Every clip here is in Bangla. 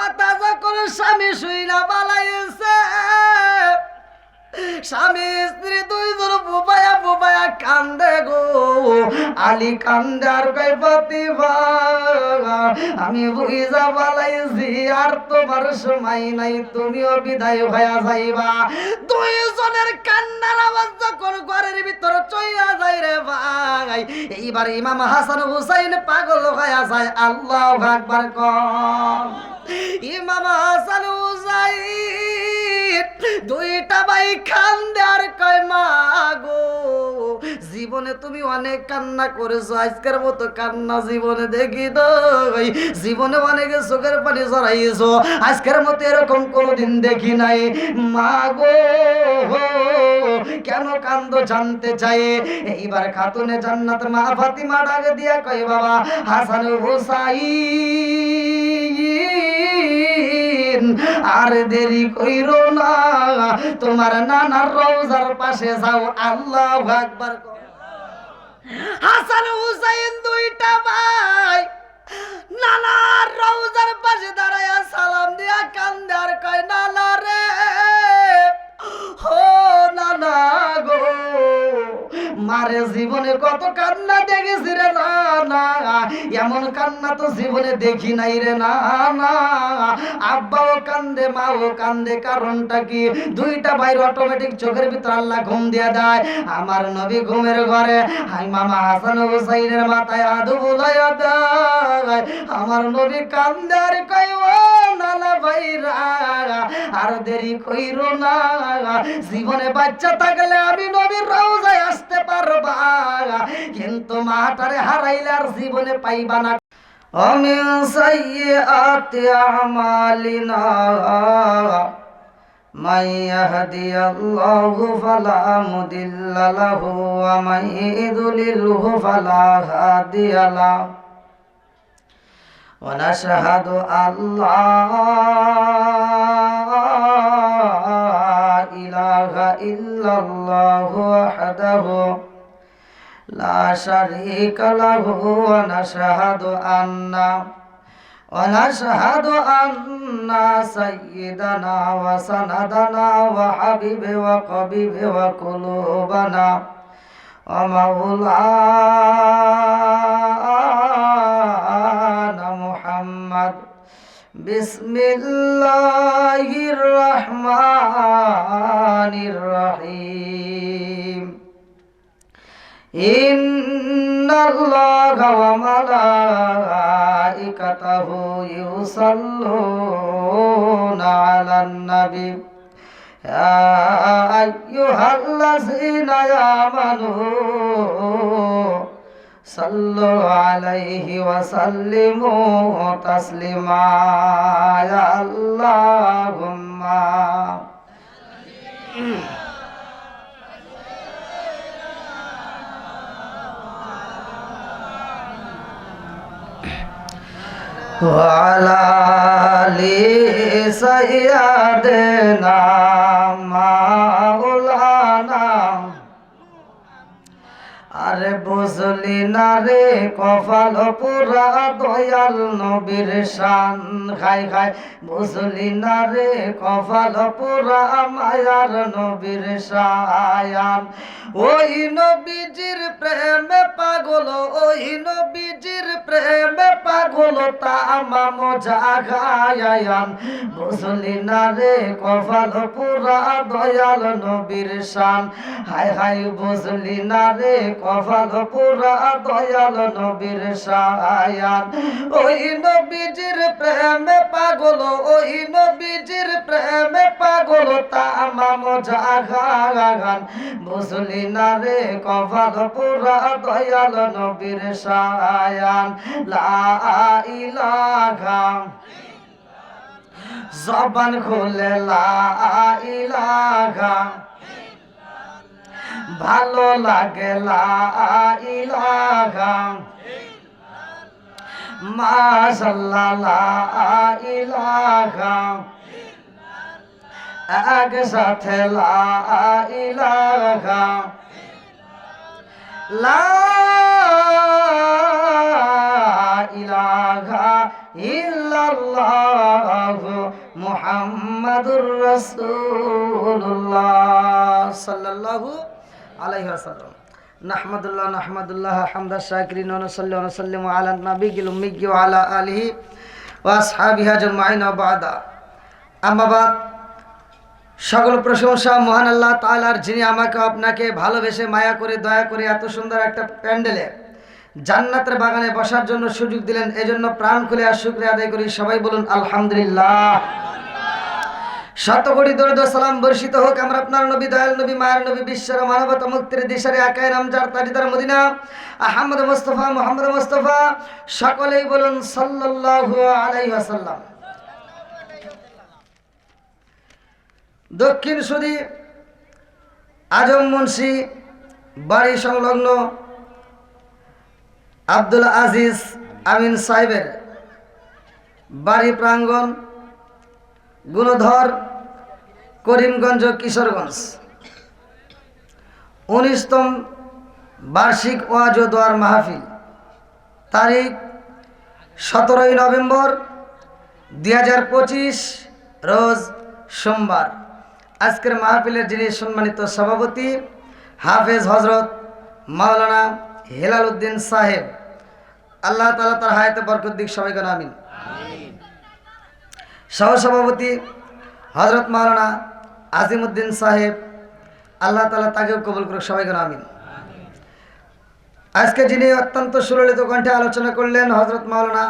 কথা যখন স্বামী শুইনা পালাইছে, স্বামী স্ত্রী দুইজন বুবায়া বুবায়া কান্দে গো। আলী কান্দে আর কয় প্রতিভা আমি বুঝা পালাইছি আর তোমার সময় নাই, তুমিও বিদায় হইয়া যাইবা। দুইজনের কান্নার আওয়াজ যখন ঘরের ভিতর চইয়া যায় রে ভাই, এইবার ইমাম হাসান হুসাইন পাগল হইয়া যায়। আল্লাহু আকবার কর। ইমাম হাসান হুসাইন দুইটা ভাই কান্দে আর কয় মা গো, জীবনে তুমি অনেক কান্না করেছো, আজকের মতো কান্না জীবনে দেখি তো, জীবনে অনেক চোখের পানি জড়াইছো, আজকের মতো এরকম কোনোদিন দেখি নাই। মা গো কেন কান্দো জানতে চাই। এইবার খাতুনে জান্নাত মা ফাতিমা ডাক দিয়া কয় বাবা হাসান হুসাইন আর দেরি কইরো না, তোমার নানার রওজার পাশে যাও। আল্লাহু আকবার। হাসান হুসাইন দুইটা ভাই নানার রওজার পাশে দাঁড়ায়া সালাম দিয়া কান্দে আর কয় নানা রে, ও নানা গো, মারে জীবনে কত কান্না দেখেছি রে নানা, এমন কান্না তো জীবনে দেখি নাই রে নানা। আব্বাও কান্দে মাও কান্দে, কারণটা কি? দুইটা ভাইয়ের অটোমেটিক চোখের ভিতর আল্লাহ ঘুম দিয়ে দেয়। আমার নবী ঘুমের ঘরে হাই মামা হাসান হুসাইনের মাথায় আদু বুলাইয়া দেয়। আমার নবী কান্দে আর কই ও নানা ভাইরা আর দেরি কইরো না, জীবনে বাচ্চা থাকলে আমি নবীর রওজায় আসতে পারবা, কিন্তু মাটারে হারাইলে আর জীবনে পাইবা না। আমিন সাইয়্যাতি আমালিনা মান ইয়াহদিয়াল্লাহু ফালা মুদিল্লা লাহু ওয়া মান ইউদ্লিলহু ফালা হাদিয়া লাহু ওয়া নাশহাদু আল্লা ইলাহা ইল্লাল্লাহু ওয়াহদাহু লা শারীকা লাহু ওয়া নাশহাদু আন্না সাইয়্যিদানা ওয়া সানাদানা ওয়া হাবিবে ওয়া কবিবে ওয়া কুলুবানা ওয়া মাওলানা মুহাম্মদ। বিসমিল্লাহির রহমানির রহিম। ইন্নাল্লাহা ওয়া মালাইকাতাহু ইউসাল্লুনা আলান নবী ইয়া আইয়ুহাল্লাযীনা আমানু সাল্লু আলাইহি ওয়া সাল্লিমু তাসলিমা। ইয়া আল্লাহুম্মা ওয়ালা আলি সাইয়্যিদিনা মাওলানা। আরে বুঝলি না রে কপাল পুরা দয়াল নবীর শান, খাই খাই বুঝলি না রে কপাল পুরা মায়ার নবীর শায়ান। ওই নবীজির প্রেমে পাগল, ওই নবীজির প্রেমে পাগল তামাম জাগায়ান। বুঝলি না রে কপাল পুরা দয়াল নবীর শান, হাই হাই বুঝলি না রে কপাল পুরা দয়াল নবীর শায়ান। ওই নবীজির প্রেমে পাগল, ওই নবীজির প্রেমে পাগল তামাম জাগান। বুঝলি না রে কপাল পুরা দয়াল নবীর শায়ান। লা ইলাহা, জবান খুলে লা ইলাহা, ভালো লাগে লা ইলাহা, মাশাআল্লাহ লা ইলাহা, একসাথে লা ইলাহা, লা ইলাহা ইল্লাল্লাহু মুহাম্মাদুর রাসূলুল্লাহ সাল্লাল্লাহু আলাইহি ওয়াসাল্লাম। নাহমাদুল্লাহ হামদা শাকিরিন ওয়া নুসাল্লি ওয়া নুসাল্লিমু আলা নাবিয়িল উম্মি ওয়া আলা আলিহি ওয়া আসহাবিহি আজমাইন ওয়া বা'দা। আম্মা বাদ, সকল প্রশংসা মহান আল্লাহ তাআলার, যিনি আমাকে আপনাকে ভালোবেসে মায়া করে দয়া করে এত সুন্দর একটা প্যান্ডেলে জান্নাতের বাগানে বসার জন্য সুযোগ দিলেন। এজন্য প্রাণ খুলে আর শুকরিয়া আদায় করি। সবাই বলুন আলহামদুলিল্লাহ। শত কোটি দরুদ ও সালাম বর্ষিত হোক আমার আপনার নবী, দয়াল নবী, মায়ের নবী, বিশ্বের মানবতা মুক্তির দিশারি আকায়ে নামজার তাজদার মদিনা আহমদ মুস্তাফা মুহাম্মদ মুস্তাফা, সকলেই বলুন সাল্লাল্লাহু আলাইহি ওয়াসাল্লাম। দক্ষিণ সুদী আজম মুন্সি বাড়ি সংলগ্ন আব্দুল আজিজ আমিন সাহেবের বাড়ি প্রাঙ্গণ, গুণধর, করিমগঞ্জ, কিশোরগঞ্জ, 19তম বার্ষিক ওয়াজ ও দোয়ার মাহফিল, তারিখ 17ই নভেম্বর 2025, রোজ সোমবার। আজকের মাহফিলের যিনি সম্মানিত সভাপতি হাফেজ হজরত মাওলানা হেলাল উদ্দিন সাহেব, আল্লাহ তাআলা তার হায়াতে বরকত দিক, সবাই বলেন আমিন। সহসভাপতি হজরত মাওলানা আজিমউদ্দিন সাহেব, আল্লাহ তাআলা তাকেও কবুল করুক, সবাই বলেন আমিন। আজকে যিনি অত্যন্ত সুললিত কণ্ঠে আলোচনা করলেন হজরত মাওলানা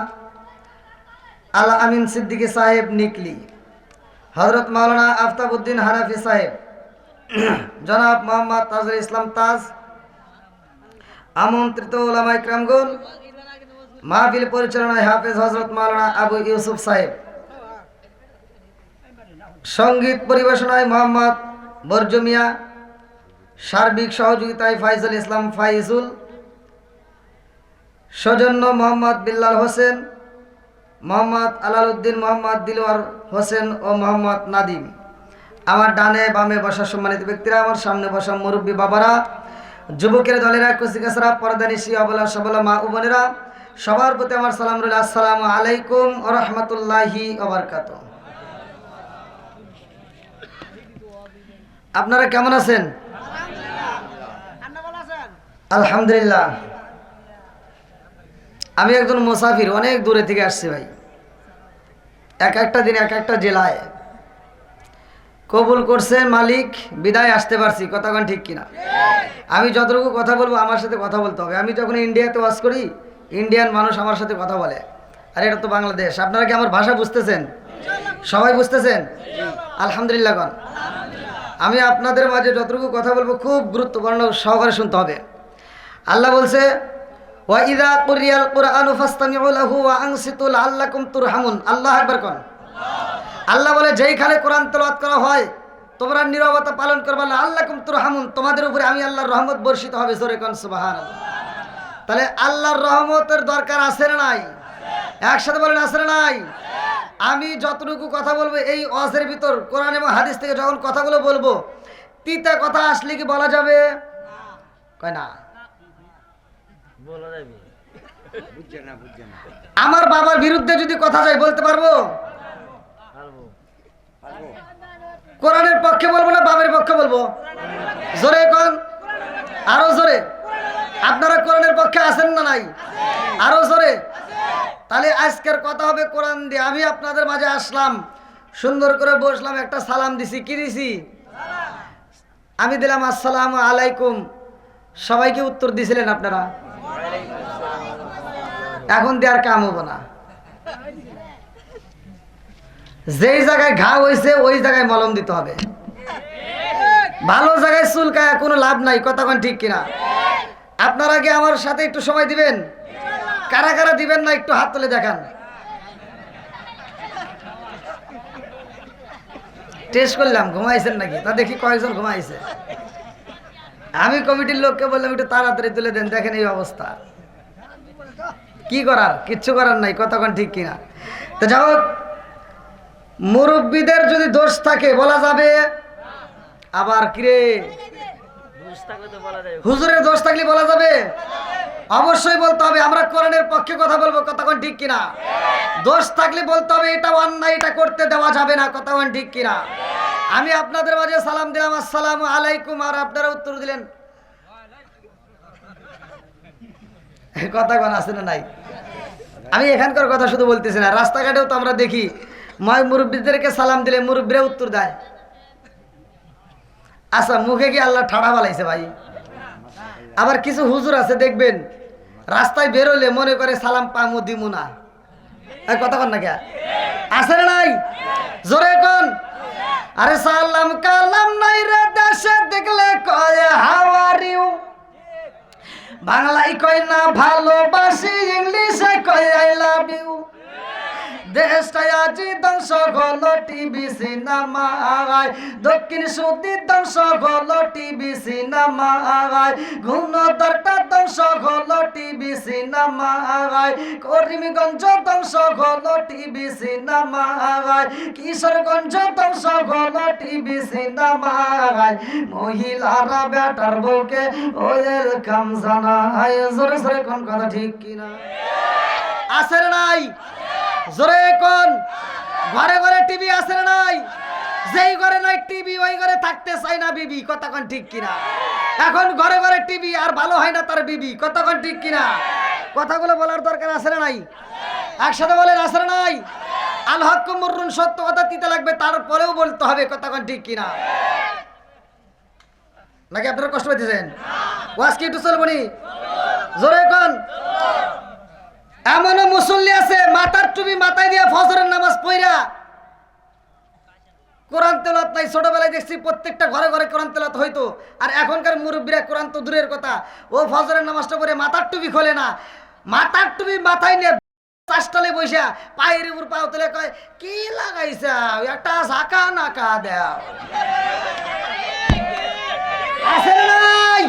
আল আমিন সিদ্দিকী সাহেব নিকলি, হজরত মাওলানা আফতাবউদ্দিন হানাফি সাহেব, জনাব মোহাম্মদ তাজুল ইসলাম তাজ, আমন্ত্রিত উলামা ইকরামগণ, মাহফিল পরিচালনায় হাফেজ হজরত মাওলানা আবু ইউসুফ সাহেব, সঙ্গীত পরিবেশনায় মোহাম্মদ বরজমিয়া, সার্বিক সহযোগিতায় ফাইজুল ইসলাম ফাইজুল, সৌজন্য মোহাম্মদ বিল্লাল হোসেন, মোহাম্মদ আলাল উদ্দিন, মোহাম্মদ দিলওয়ার হোসেন ও মোহাম্মদ নাদিম। আমার ডানে বামে বসা সম্মানিত ব্যক্তিরা, আমার সামনে বসা মুরব্বী বাবারা, যুবকের দলেরা, কুচিকাছাড়া, পর্দানিশি, অবলা সবলা মা ও বোনেরা, সবার প্রতি আমার সালাম রইল। আসসালামু আলাইকুম ওয়া রাহমাতুল্লাহি ওয়া বারাকাতুহু। আপনারা কেমন আছেন? আলহামদুলিল্লাহ। আমি একজন মুসাফির, অনেক দূরে থেকে আসছি ভাই, এক একটা দিন এক একটা জেলায়। কবুল করছে মালিক, বিদায় আসতে পারছি, কথা কোন ঠিক কিনা? আমি যতটুকু কথা বলবো আমার সাথে কথা বলতে হবে। আমি যখন ইন্ডিয়াতে ওয়াজ করি, ইন্ডিয়ান মানুষ আমার সাথে কথা বলে, আর এটা তো বাংলাদেশ। আপনারা কি আমার ভাষা বুঝতেছেন? সবাই বুঝতেছেন? আলহামদুলিল্লাহ। কোন আমি আপনাদের মাঝে যতটুকু কথা বলবো খুব গুরুত্বপূর্ণ সহকারে শুনতে হবে। আল্লাহ বলছে, ওয়া ইযা কুরিয়াল কুরআনু ফাসতামিউ লাহু ওয়া আনসিতু লাআল্লাকুম তুরহামুন। আল্লাহু আকবার কোন। আল্লাহ বলে, যেইখানে কোরআন তেলাওয়াত করা হয় তোমরা নীরবতা পালন করবা, লাআল্লাকুম তুরহামুন, তোমাদের উপরে আমি আল্লাহর রহমত বর্ষিত হবে। জোরে কোন সুবহানাল্লাহ। তাহলে আল্লাহর রহমতের দরকার আছে না নাই? একসাথে বলেন, আছে না নাই? আমি যতটুকু কথা বলবো এই ওয়াজের ভিতর কোরআন এবং হাদিস থেকে যখন কথাগুলো বলবো, তিতা কথা আসলে কি বলা যাবে? কয় না, বলা যাবে। আমার বাবার বিরুদ্ধে যদি কথা যায় বলতে পারবো? কোরআনের পক্ষে বলবো না বাবার পক্ষে বলবো? জোরে কোন, আরো জোরে। আপনারা কোরআনের পক্ষে আছেন না নাই? আরো জোরে। তাহলে আজকের কথা হবে কোরআন দিয়ে। আমি আপনাদের মাঝে আসলাম, সুন্দর করে বসলাম, একটা সালাম দিছি। কি দিছি? আমি দিলাম আসসালামু আলাইকুম। সবাইকে উত্তর দিছিলেন আপনারা? এখন দেওয়ার কাম হবো না। যেই জায়গায় ঘা হয়েছে ওই জায়গায় মলম দিতে হবে। ভালো জায়গায় চুলকায় কোনো লাভ নাই, কথা কোন ঠিক কিনা? আপনারা কি আমার সাথে একটু সময় দিবেন? কারা কারা দিবেন না একটু হাত তুলে দেখান। টেস্ট করলাম ঘুমাইছেন নাকি, তা দেখি কয়েকজন ঘুমাইছে। আমি কমিটির লোককে বললাম একটু তাড়াতাড়ি তুলে দেন, দেখেন এই অবস্থা। কি করার, কিচ্ছু করার নাই, কথা কোন ঠিক কিনা? তো যাই হোক, মুরব্বীদের যদি দোষ থাকে বলা যাবে, আবার কিরে হুজুরের দোষ থাকলে বলা যাবে? অবশ্যই বলতে হবে। আমরা কোরআনের পক্ষে কথা বলবো, কথা কোন ঠিক কিনা? দোষ থাকলে বলতে হবে এটা অন্যায়, এটা করতে দেওয়া যাবে না, কথা কোন ঠিক কিনা? আমি আপনাদের মাঝে সালাম দিলাম, আসসালামু আলাইকুম, আর আপনারা উত্তর দিলেন কথা কোন আছে না নাই? আমি এখানকার কথা শুধু বলতেছি না, রাস্তাঘাটেও তো আমরা দেখি মুরব্বীদেরকে সালাম দিলে মুরব্বীরা উত্তর দেয়। আচ্ছা, মুখে কি আল্লাহ ঠাড়া বালাইছে ভাই? আবার কিছু হুজুর আছে দেখবেন রাস্তায় বেরোলে মনে করে সালাম পামু দিমু না, কথা কন না কে? আছে না নাই? জোরে কোন? আরে সালাম কালাম নাই রে দেশে দেখলে কয় হাউ আর ইউ, বাংলায় কয় না ভালোবাসি, ইংলিশে কয় আই লাভ ইউ। দেশটাই আজি ধ্বংস হলো টিভি সিনেমায়, দক্ষিণ সুদী ধ্বংস হলো টিভি সিনেমায়, ঘূর্ণধরটা ধ্বংস হলো টিভি সিনেমায়, করিমগঞ্জ ধ্বংস হলো টিভি সিনেমায়, কিশোরগঞ্জ ধ্বংস হলো টিভি সিনেমায়, মহিলারা বেটার বউকে ওয়েলকাম জানায়। জোরে জোরে কোন কথা ঠিক কিনা? আছে নাই? জোরে কোন? ঘরে ঘরে টিভি আছে না নাই? যেই ঘরে নাই টিভি ওই ঘরে থাকতে চায় না বিবি, কথা কোন ঠিক কিনা? এখন ঘরে ঘরে টিভি আর ভালো হয় না তার বিবি, কথা কোন ঠিক কিনা? কথাগুলো বলার দরকার আছে না নাই? একসাথে বলেন, আছে না নাই? আল হক মুররুন, সত্য কথা তিতা লাগবে তারপরেও বলতে হবে, কথা কোন ঠিক কিনা? নাকি আপনারা কষ্ট পাইতেছেন? ওয়াজ কি একটু চলবনি? জোরে কোন? এমনও মুসল্লি আছে মাথার টুপি মাথায় দিয়া ফজরের নামাজ পড়া কোরআন তেলাওয়াত নাই। ছোটবেলায় দেখছি প্রত্যেকটা ঘরে ঘরে কোরআন তেলাওয়াত হইতো, আর এখনকার মুরব্বীরা কোরআন তো দূরের কথা, ও ফজরের নামাজটা পড়ে মাথার টুপি খোলে না, মাথার টুপি মাথায় নিয়ে চাষটালে বসে পায়ের উপর পাও তুলে কয় কি লাগাইছে, একটা ঝাঁকা নাকা দেও। আছে নাই?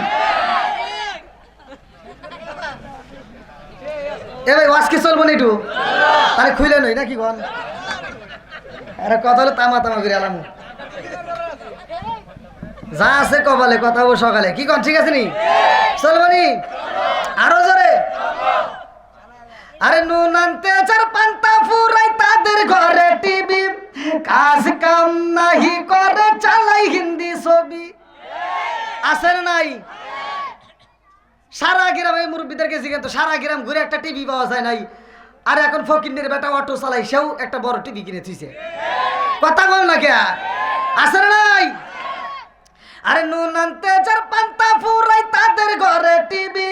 এ ভাই ওয়াজ কি চলবো না একটু? তাহলে খুইলে নই নাকি গন? আরে কথা হলো তামা তামা করে আলাম, যা আছে কপালে কথা হবো সকালে, কি কন? ঠিক আছে নি? চলবো নি? আরো জোরে। আরে নুন আনতে চার পান্তা ফুরাই তাদের ঘরে টিভি, কাজ কাম নাহি করে চালাই হিন্দি ছবি। আছে না নাই? সারা গ্রামে মুরব্বীদেরকে জিজ্ঞেস তো, সারা গ্রাম ঘুরে একটা টিভি পাওয়া যায় নাই। আর এখন ফকিন্নের বেটা অটো চালাই, সেও একটা বড় টিভি কিনে থুইছে, কথা বল না কে? আছে না নাই? আরে নুন আনতে চার পান্তা ফুরাই তাদের ঘরে টিভি,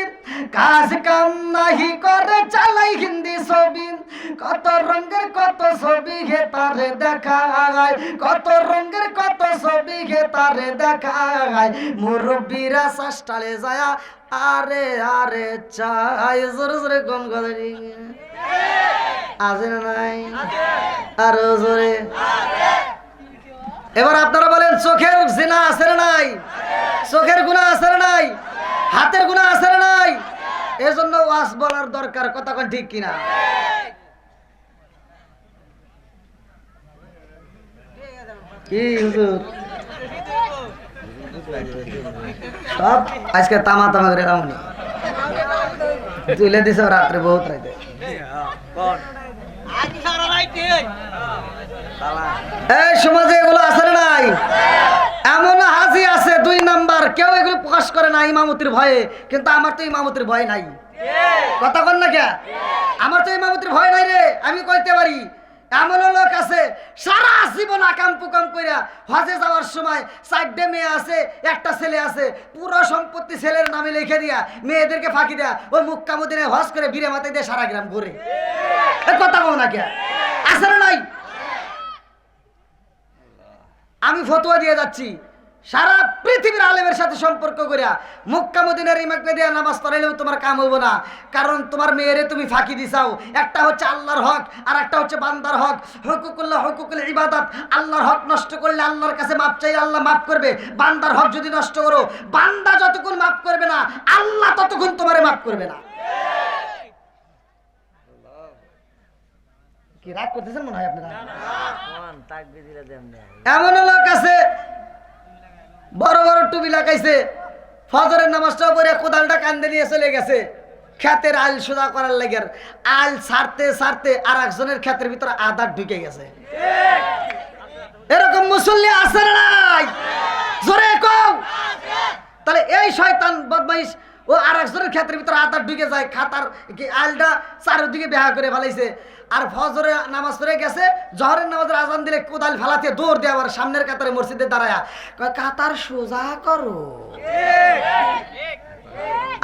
কাজ কাম নাহি করে চালাই হিন্দি ছবি, কত রঙের কত ছবি হে তারে দেখায়, কত রঙের কত ছবি হে তারে দেখায়, মুরব্বীরা চাষটালে যায় আরে আরে চাই। জোরে জোরে কোন কথা আছে না নাই? আরো জোরে। এবার আপনারা বলেন চোখের জিনা আছে না নাই? চোখের গুনাহ আছে না নাই? হাতের গুনাহ আছে না নাই? এজন্য ওয়াজ বলার দরকার, কথা কোন ঠিক কিনা? কি হুজুর সব আজকে তামা তামা করে রামনি তুলে দিছে রাত্রে, বহুত রাতে। এই সমাজে এগুলো আছে না নাই? এমন হাজি আছে 2 নাম্বার, কেউ এগুলো প্রকাশ করে না ইমামতির ভয়ে, কিন্তু আমার তো ইমামতির ভয় নাই, কথা বল না কে? আমার তো ইমামতির ভয় নাই রে, আমি কইতে পারি। এমন লোক আছে সারা জীবন আকাম পুকাম কইরা হজে যাওয়ার সময় 4টে মেয়ে আছে, একটা ছেলে আছে, পুরো সম্পত্তি ছেলের নামে লিখে দিয়া মেয়েদেরকে ফাঁকি দেয়া ওই মক্কা মদিনায় হজ করে বীরে মাথায় দিয়ে সারা গ্রাম ঘুরে, কথা বল না কে? আছে না নাই? আমি ফতোয়া দিয়ে যাচ্ছি, সারা পৃথিবীর আলেমের সাথে সম্পর্ক করিয়া মক্কা মদিনার ইমামকে দিয়া নামাজ পড়াইলেও তোমার কাম হইব না, কারণ তোমার মেয়েরে তুমি ফাঁকি দিছাও। একটা হচ্ছে আল্লাহর হক আর একটা হচ্ছে বান্দার হক। হুকুকুল্লাহ হুকুকুল ইবাদত, আল্লাহর হক নষ্ট করলে আল্লাহর কাছে মাপ চাই, আল্লাহ মাফ করবে। বান্দার হক যদি নষ্ট করো, বান্দা যতক্ষণ মাফ করবে না আল্লাহ ততক্ষণ তোমারে মাফ করবে না। কি রাগ করতেছেন মনে হয় আপনারা? এমন লোক আছে বড় বড় টুপি লাগাইছে, ফজরের নামাজটা পড়ে কোদালটা কান্দে নিয়ে চলে গেছে, ক্ষেতের আইল সোজা করার লাগে আইল ছাড়তে ছাড়তে আর একজনের ক্ষেতের ভিতরে আদার ঢুকে গেছে। এরকম মুসল্লি আছে না নাই? জোরে কও। তাহলে এই শয়তান বদমাইশ ও আর একজনের ক্ষেতের ভিতরে আদার ঢুকে যায়, খাতার আইলটা চারিদিকে বেহা করে ফেলাইছে। আর ফজরের নামাজ পড়ে গেছে, জহরের নামাজের আজান দিলে কোদাল ফালাতে দৌড় দিয়ে আবার সামনের কাতারে মসজিদে দাঁড়ায়া কয় কাতার সোজা করো।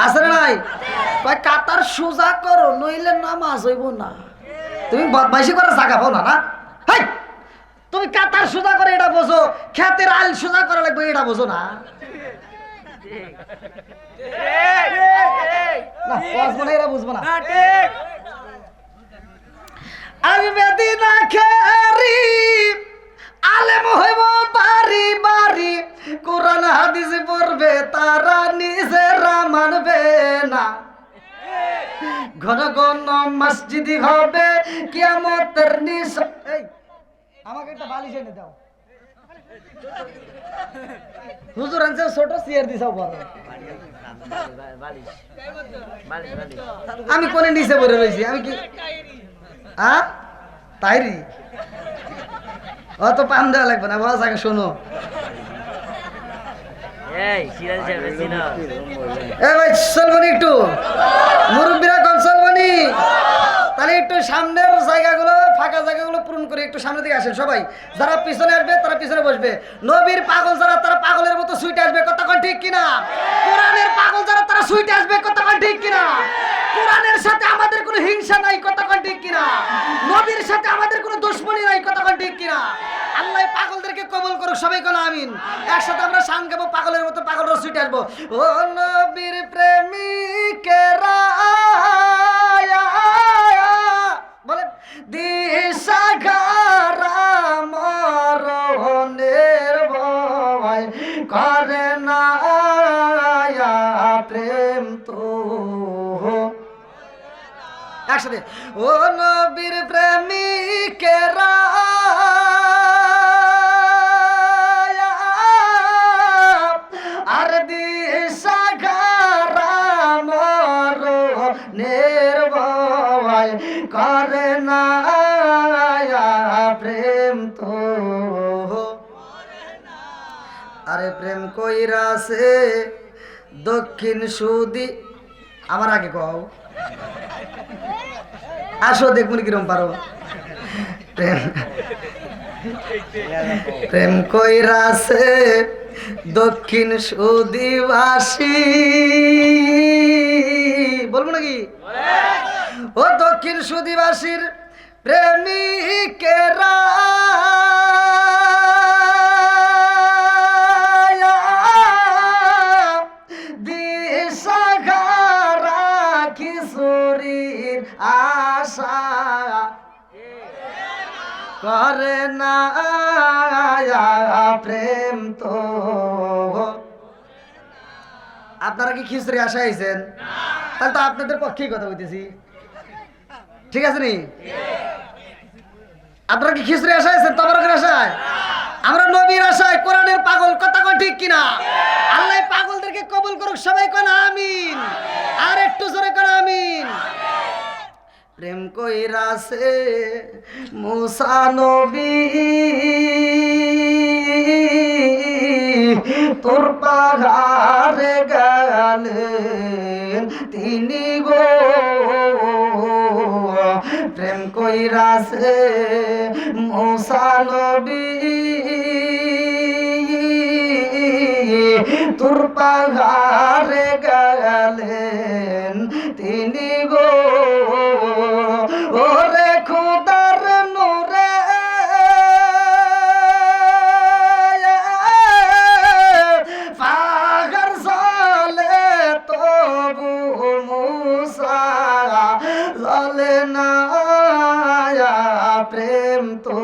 আছে না নাই? কয় কাতার সোজা করো নইলে নামাজ হইব না। তুমি বদমাইশি করে জায়গা পাও না? হাই, তুমি কাতার সোজা করে এটা বোঝো, ক্ষেতের আইল সোজা করা লাগবে এটা বোঝো না? বুঝবো না। আমি বেদিনা খেরি আলেম হইব বাড়ি বাড়ি, কোরআন হাদিস পড়বে তারা নিজেরা মানবে না। ঘন ঘন মসজিদ হবে কিয়ামতের নিশান। এই আমাকে একটা বালিশ এনে দাও। হুজুর আনছে ছোট চেয়ার দিছাও বড়। আমি কোনে নিচে পড়ে রইছি? আমি কি তাইরি অত পাম দেওয়া লাগবে না, বস আগে শোনো। ভাই চলবনি একটু, মুরব্বীরা কম চলবনি? তাহলে একটু সামনের জায়গাগুলো, ফাঁকা জায়গাগুলো পূরণ করে একটু সামনের দিকে আসেন সবাই। যারা পিছনে আসবে তারা পিছনে বসবে। নবীর পাগল যারা তারা পাগলের মতো সুইটে আসবে, কতক্ষণ ঠিক কিনা? কোরআনের পাগল যারা তারা সুইটে আসবে, কতক্ষণ ঠিক কিনা? কোরআনের সাথে আমাদের কোনো হিংসা নাই, কতক্ষণ ঠিক কিনা? নবীর সাথে আমাদের কোনো দুশমনী নাই, কতক্ষণ ঠিক কিনা? আল্লাহ পাগলদেরকে কবুল করুক, সবাই কোনো আমিন। একসাথে আমরা শান গাবো, পাগলের মতো পাগলরা সুইটে আসবো। ও নবীর প্রেমিকেরা বলেন, দিশাহারা মরণের ভয় করে না প্রেম তো। একসাথে ও নবীর প্রেমিকেরা আর দিশাহারা মরণের ভয় করে না প্রেম তো। আরে প্রেম কইরাছে দক্ষিণ সুদি। আমার আগে কও, আসো দেখুন কিরম পারো। প্রেম কইরাছে দক্ষিণ সুদিবাসী, বলবো নাকি? ও দক্ষিণ সুদিবাসীর প্রেমিকেরা দিশাহারা কিশোরীর আশা করে না প্রেম তো। আপনারা কি খিচুড়ি আশা আইছেন? তাহলে তো আপনাদের পক্ষেই কথা বলতেছি, ঠিক আছে নি? আপনারা কি খিচুড়ি আশা আইছেন? তবরকের আশায়? আমরা নবীর আশায়, কোরআনের পাগল, কথা কয় ঠিক কিনা? আল্লাহ পাগলদেরকে কবুল করুক, সবাই কোন আমিন। আর একটু জোরে কোন আমিন। প্রেম কইরাছে মুসা নবী তোর পাহাড়ে গেলেন তিনি গো। প্রেম কইরাছে মুসা নবী তোর পাহাড়ে গেলেন তিনি গো। ওরে খুদার নূরে পাহাড় চলে তবু মুসা চলে না প্রেম তো।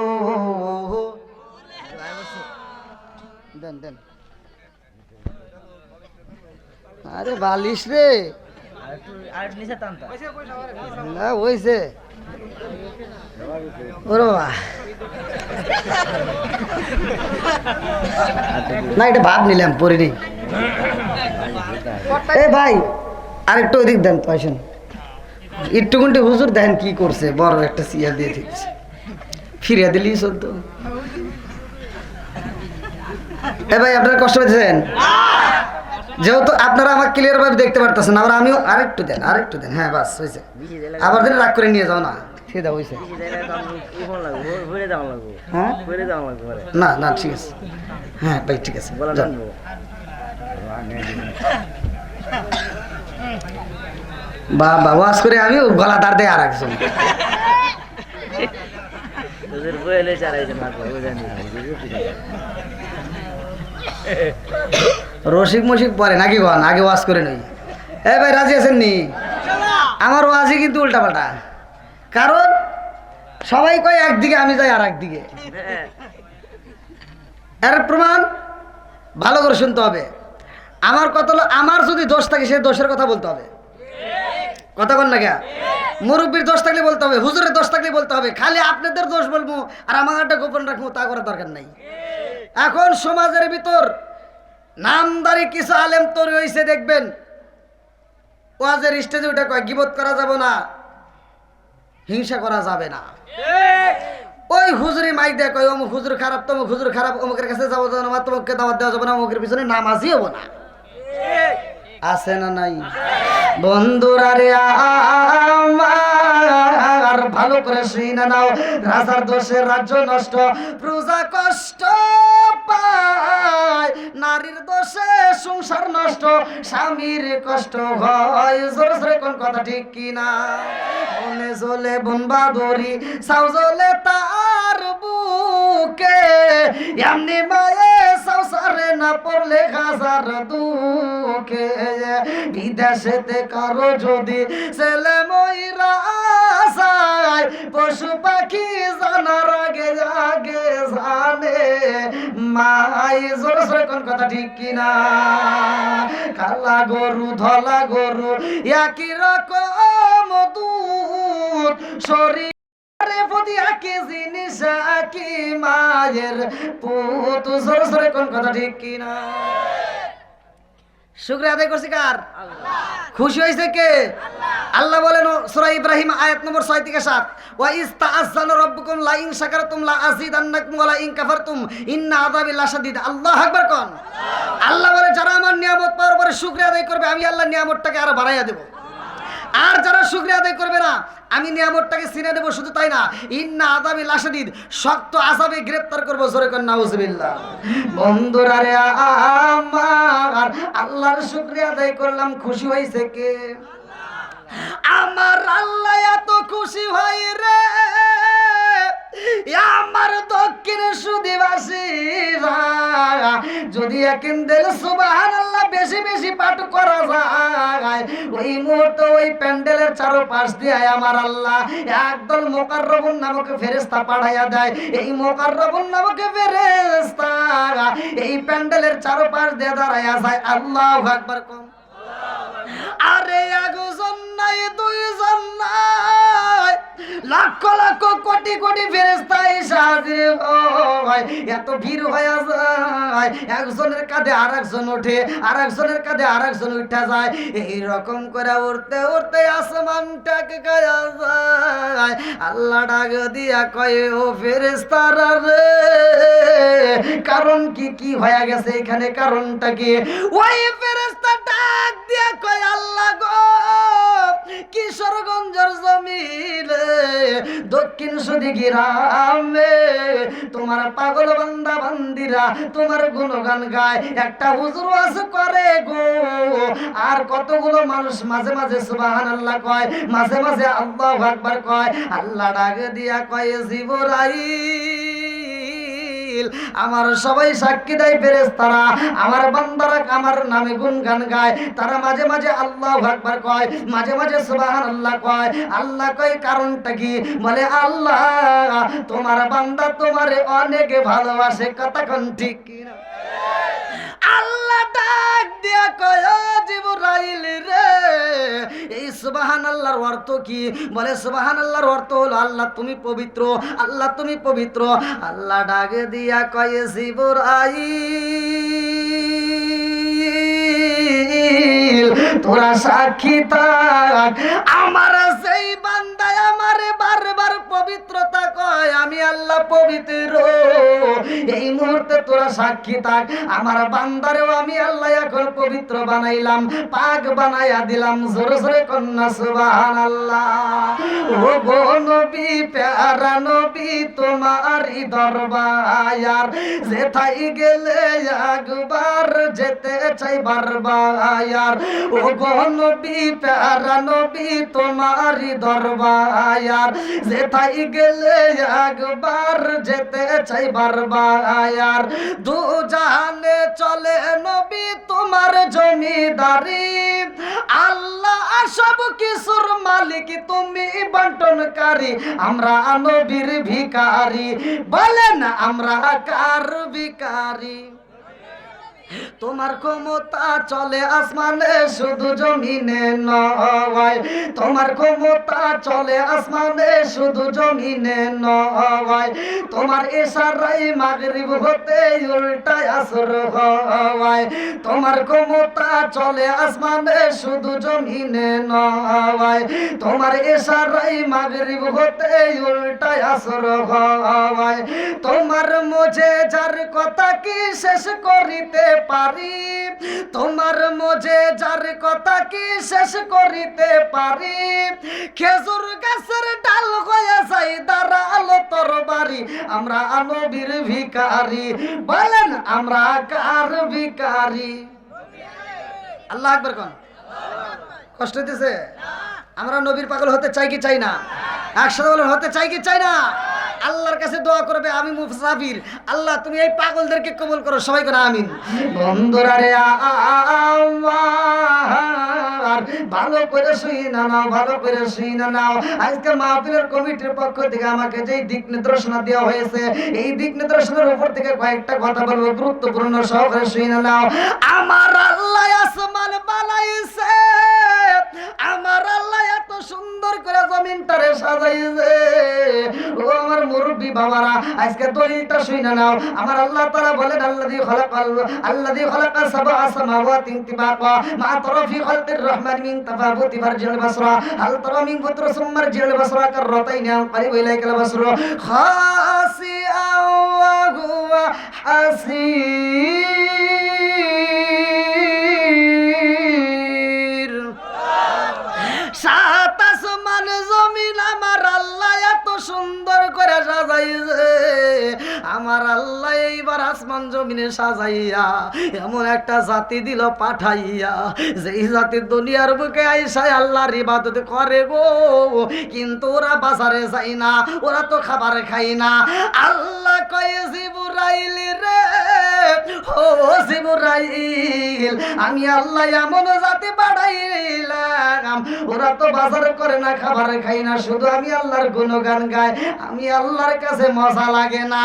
দেন দেন, আরে বালিশ রে না হইছে। না এটা ভাব নিলাম পরে নেই। এ ভাই আরেকটু ওদিক দেন তো, আসেন। একটুকুনটি হুজুর দেখেন কি করছে, বড় একটা চেয়ার দিয়ে দিচ্ছে, ফিরিয়ে দিলেই চলতো। এ ভাই আপনারা কষ্ট পেয়েছেন? যেহেতু আপনারা আমাকে ক্লিয়ার ভাবে দেখতে পারতেছেন, আবার আমিও আরেকটু দেন, হ্যাঁ বাস হয়েছে। আবার দিন রাগ করে নিয়ে যাও না, খেয়ে দাও হয়েছে। হ্যাঁ না না ঠিক আছে, হ্যাঁ ভাই ঠিক আছে। বাবা ওয়াজ করে আমি গলা দাঁড় দেয় আর একজন রসিক মসিক পরে নাকি গন আগে ওয়াজ করে নই। এ ভাই রাজি আছেন নি? আমার ওয়াজই কিন্তু উল্টা পাল্টা, কারণ সবাই কয় একদিকে, আমি যাই আর একদিকে। এর প্রমাণ ভালো করে শুনতে হবে। আমার কথা হলো, আমার যদি দোষ থাকে সেই দোষের কথা বলতে হবে, কথা বল না কে? মুরব্বীর দোষ থাকলে বলতে হবে, হুজুরের দোষ থাকলে বলতে হবে। খালি আপনাদের দোষ বলবো আর আমার একটা গোপন রাখবো তা করার দরকার নাই। এখন সমাজের ভিতর নামদারি কিছু আলেম তৈরি হয়েছে, দেখবেন ওয়াজের স্টেজে উঠে কয় গীবত করা যাবে না, হিংসা করা যাবে না। ওই হুজুরি মাইক দেয় কয় অমুক হুজুর খারাপ, তমুক হুজুর খারাপ, অমুকের কাছে যাবো যাবো না, তোমাকে দাওয়াত দেওয়া যাবে না, অমুকের পিছনে নামাজই হবো না। আছে না নাই? বন্ধুরা রে আমার ভালো করে শুনে নাও, রাজার দোষে রাজ্য নষ্ট, প্রজা কষ্ট পায়, নারীর দোষে সংসার নষ্ট, স্বামীর কষ্ট হয়। জোরে জোরে কোন কথা ঠিক কিনা? মনে জ্বলে বনবাদরি, সাউ জ্বলে তার বুকে, এমনি মায়ে সংসারে না পড়লে হাজার দুঃখে। বিদেশেতে কারো যদি ছেলে ময়রা যায়, পশু পাখি জানার আগে আগে জানে মাই। জোরে জোরে কোন কথা ঠিক কিনা? কালা গরু ধলা গরু একই রকম দুধ, শরীর জিনিস কি মায়ের পুত। জোরে জোরে কোন কথা ঠিক কিনা? শুকরিয়া আদায় করছি কার? খুশি হয়েছে কে? আল্লাহ বলেন সূরা ইব্রাহিম আয়াত নম্বর 6 থেকে 7, ওয়া ইস্তাআযানা রাব্বুকুম লা ইন শাকারতুম লা আযীদান্নাকুম ওয়া লা ইন কাফারতুম ইন্না আযাবি লাশাদীদ। আল্লাহু আকবার কোন। আল্লাহ বলে যারা আমার নিয়ামত পাওয়ার পরে শুকরিয়া আদায় করবে, আমি আল্লাহ নিয়ামতটাকে আরো বাড়াইয়া দেব। আর যারা শুকরিয়া আদায় করবে না, আমি নিয়ামতটাকে ছিনে দেব। শুধু তাই না, ইন্না আযাবি লাশাদীদ, শক্ত আযাবে গ্রেফতার করব। জোরে কোন নাউজুবিল্লাহ। বন্ধুরা রে আমার আল্লাহর শুকরিয়া আদায় করলাম, খুশি হয়েছে কে? আমার আল্লাহ এত খুশি হয় রে, আমার দক্ষিণের সুদিবাসীরা যদি একদিন দিল সুবহানাল্লাহ বেশি বেশি পাঠ করা যায়, ওই মুহূর্তে ওই প্যান্ডেলের চারপাশ দিয়ে আমার আল্লাহ একদল মুকাররবুন নামক ফেরেশতা পাঠাইয়া দেয়। এই মুকাররবুন নামক ফেরেশতা এই প্যান্ডেলের চারপাশ দিয়ে দাঁড়াইয়া যায়। আল্লাহু আকবার কোন। আরে একজন নাই, দুইজন নাই, লক্ষ লক্ষ কোটি কোটি ফেরেশতা এসে হাজির হয়। এত ভিড় হয়ে যায়, একজনের কাঁধে আরেকজন ওঠে, আরেকজনের কাঁধে আরেকজন উঠে যায়। এই রকম করে উঠতে উঠতে আসমানটাকে গায়া যায়। আল্লাহ ডাক দিয়া কয়, ও ফেরেশতারা রে, কারণ কি কি হয়ে গেছে এখানে, কারণটা কি? ওই ফেরেশতা ডাক দিয়া কয়, আল্লাহ গো, কিশোরগঞ্জের জমিনে দক্ষিণ সুদি গ্রামে তোমার পাগল বান্দা বান্দিরা তোমার গুণগান গায়। একটা হুজুর ওয়াজ করে গো, আর কতগুলো মানুষ মাঝে মাঝে সুবহানাল্লাহ কয়, মাঝে মাঝে আল্লাহু আকবার কয়। আল্লাহ ডাক দিয়া কয়, জিবরাইল, আমার সবাই সাক্ষী দেয় ফেরেশতারা আমার বান্দারা আমার নামে গুণগান গায়, তারা মাঝে মাঝে আল্লাহু আকবার কয়, মাঝে মাঝে সুবহানাল্লাহ কয়। আল্লাহ কয় কারণটা কি? বলে আল্লাহ তোমার বান্দা তোমারে অনেক ভালোবাসে। কথা কোন ঠিক কিনা? আল্লাহ ডাক দিয়া কয়, ও জিবরাইল রে, এই সুবহানাল্লাহর অর্থ কি? বলে সুবহানাল্লাহর অর্থ হলো আল্লাহ তুমি পবিত্র, আল্লাহ তুমি পবিত্র। আল্লাহ ডাক দিয়া কয়, জিবরাইল তোরা সাক্ষী থাক। আমার সেই বান্দায় আমারে বারবার পবিত্রতা কয়, আমি আল্লাহ পবিত্র। এই মুহূর্তে তোরা সাক্ষী থাক, আমার বান্দারেও আমি আল্লাহ এখন পবিত্র বানাইলাম, পাক বানাইয়া দিলাম। জোরে জোরে কন্যা সুবহানাল্লাহ। ও গো নবী, প্যারা নবী, তোমারই দরবার, যেথায় গেলে একবার যেতে চাই বারবার। ও গো নবী, প্যারা নবী, তোমারই দরবার, যেথায় গেলে একবার যেতে চাই বারবার। দু জাহানে চলে নবী তোমার জমিদারি, আল্লাহ সব কিছুর মালিক, তুমি বন্টনকারী। আমরা নবীর ভিখারি, বলেন আমরা কার ভিখারি? তোমার ক্ষমতা চলে আসমানে শুধু জমিনে নয়, তোমার ক্ষমতা চলে আসমানে শুধু জমিনে নয়। তোমার ইশারায় মাগরিব হতে উল্টায় আসর হয়। তোমার ক্ষমতা চলে আসমানে শুধু জমিনে নয়, তোমার ইশারায় মাগরিব হতে উল্টায় আসর হয়। তোমার মুঝে যার কথা কি শেষ করিতে পারি, তোমার মুঝে যার কথা কি শেষ করিতে পারি। খেজুর গাছের ডাল হয়ে যাই দাঁড়ালো তরবারি, আমরা নবীর ভিখারি, বলেন আমরা কার ভিখারি? আল্লাহ আকবার কোন? কষ্ট হইতেছে? আমরা নবীর পাগল হতে চাই কি চাই না? একসাথে বলেন, হতে চাই কি চাই না? আল্লাহর কাছে দোয়া করবে, আমি মুসাফির, আল্লাহ তুমি এই পাগলদেরকে কবুল করো। সবাই করে আমিন। বন্ধুরা রে আমার ভালো করে শুই না নাও, ভালো করে শুই না নাও। আজকে মাহফিলের কমিটির পক্ষ থেকে আমাকে যেই দিক নির্দেশনা দেওয়া হয়েছে, এই দিক নির্দেশনার উপর থেকে কয়েকটা কথা বলবো, গুরুত্বপূর্ণ, সহকারে শুই না নাও। আমার আল্লাহ আসমান বানাইছে, আমার আল্লাহ এত সুন্দর করে জমিনটারে সাজাইছে। ও আমার মুরব্বী বাবারা, আজকে দলিলটা শুনে নাও। আমার আল্লাহ তাআলা বলেন, আল্লাযী খালাকা সাবআ সামাওয়াতি তিবাকা মা তারা ফি খালকির রহমান মিন তাফাবুতি ফারজিল বাসরা হাল তারা মিন ফুতর সুম্মার জিল বাসরা কাররাতাইন আনকারিব ইলাইকাল বাসরা খাসিআ ওয়া হুয়া হাসির। সাত আসমান জমিন আমার আল্লাহ এত সুন্দর করে সাজাইছে। আমার আল্লাহ এইবার আসমান জমিনে সাজাইয়া এমন একটা জাতি দিল পাঠাইয়া, যেই জাতি দুনিয়ার বুকে আইসায় আল্লাহর ইবাদত করে গো, কিন্তু ওরা বাজারে যায় না, ওরা তো খাবার খায় না। আল্লাহ কয়ে, জিবরাইল রে, ও জিবরাইল, আমি আল্লাহ এমন জাতি পাঠাইলাম, ওরা তো বাজার করে না, খাবার খাই না, শুধু আমি আল্লাহর গুণগান গায়, আমি আল্লাহর কাছে মজা লাগে না।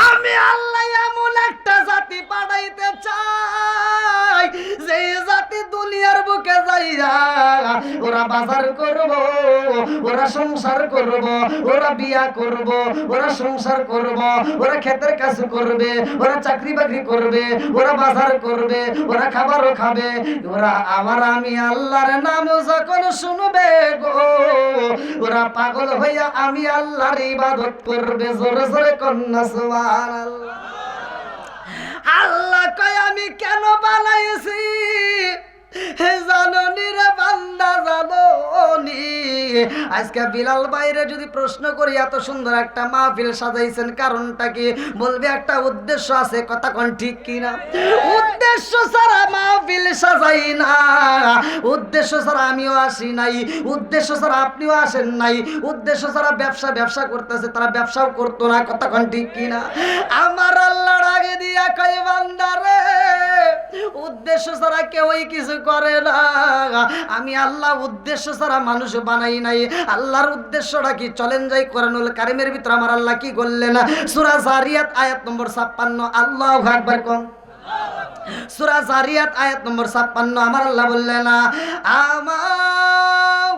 আমি আল্লাহ এমন একটা জাতি পাঠাইতে চাই, যে জাতি দুনিয়ার বুকে যাইয়া ওরা বাজার করব, ওরা সংসার করব, ওরা বিয়া করব, ওরা সংসার করব, ওরা ক্ষেতের কাজ করবে, ওরা চাকরি বাকরি করবে, ওরা বাজার করবে, ওরা খাবারও খাবে, ওরা আবার আমি আল্লাহর নাম যখন শুনবে গো, ওরা পাগল হইয়া আমি আল্লাহর ইবাদত করবে। জোরে জোরে কন্যা সুবহানাল্লাহ। আল্লাহ কয়, আমি কেন বানাইছি জাননি রে বান্দা, জাননি। আজকে বিলাল বাইরে যদি প্রশ্ন করি, এত সুন্দর একটা মাহফিল সাজাইছেন, কারণটা কি? বলবে একটা উদ্দেশ্য আছে। কথা কোন ঠিক কিনা? উদ্দেশ্য ছাড়া মাহফিল সাজাই না, উদ্দেশ্য ছাড়া আমিও আসি নাই, উদ্দেশ্য ছাড়া আপনিও আসেন নাই, উদ্দেশ্য ছাড়া ব্যবসা করতেছে, তারা ব্যবসাও করতো না। কথা কোন ঠিক কিনা? আমার আল্লাহর আগে দিয়া কয়, বান্দা রে, উদ্দেশ্য ছাড়া কেউই কিছু করে না। আমি আল্লাহ উদ্দেশ্য ছাড়া মানুষ বানাই নাই। আল্লাহর উদ্দেশ্যটা কি? চলেন যাই কোরআনুল কারীমের ভিতর আমার আল্লাহ কি বললেন? সূরা জারিয়াত আয়াত নম্বর 56। আল্লাহু আকবার কোন? সূরা জারিয়াত আয়াত নম্বর 56 আমার আল্লাহ বললেন, আমা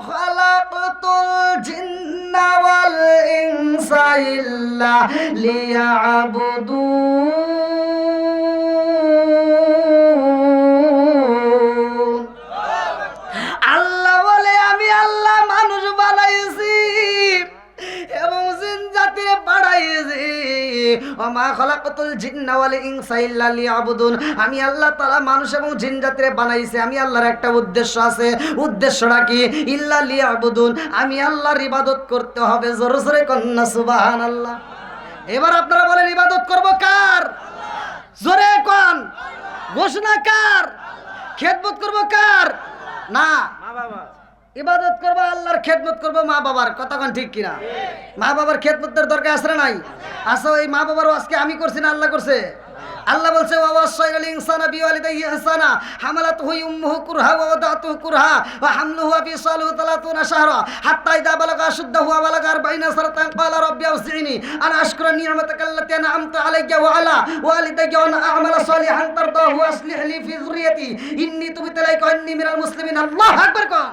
খালাকতুল জিন্না ওয়াল ইনসা ইল্লা লিয়াবুদুন। মা খালাকাতুল জিন্না ওয়াল ইনসা ইল্লা লিয়াবুদুন, আমি আল্লাহ তাআলা মানুষ এবং জিন জাতিরে বানাইছি, আমি আল্লাহর একটা উদ্দেশ্য আছে। উদ্দেশ্যটা কি? ইল্লা লিয়াবুদুন, আমি আল্লাহর ইবাদত করতে হবে। জোরে জোরে কন্না সুবহানাল্লাহ। এবার আপনারা বলেন ইবাদত করব কার? জোরে কোন? ঘোষণা কার? খেদমত করব কার? না, মা বাবা ইবাদত করব আল্লাহর, খেদমত করব মা বাবার। কথা কোন ঠিক কিনা? মা বাবার খেদমতের দরকার আছে না নাই? আসো, এই মা বাবার আজকে আমি করছি না আল্লাহ করছে? আল্লাহ বলছে ওয়াসাইনাল ইনসানা বিওয়ালিদাইহি ইহসানা হামালাতুহু উম্মুহু কুরহা ওয়া ওয়াদাতুহু কুরহা ওয়া হামলুহু ওয়া ফিসালুহু 30 শাহরা হাত্তা ইযা বালাগা আশুদ্দাহু ওয়া বালাগা 40 সানাতান ক্বালা রাব্বি আউযি'নি আন আশকুরা নি'মাতাকা আল্লাতী আন'আমতা আলাইয়া ওয়া আলা ওয়ালিদাইয়া ওয়া আন আ'মালা সালিহান তারদাহু ওয়া আসলিহ লি ফি যুররিয়াতি ইন্নী তুবতু ইলাইকা ওয়া ইন্নী মিনাল মুসলিমিন। আল্লাহু আকবার। কোন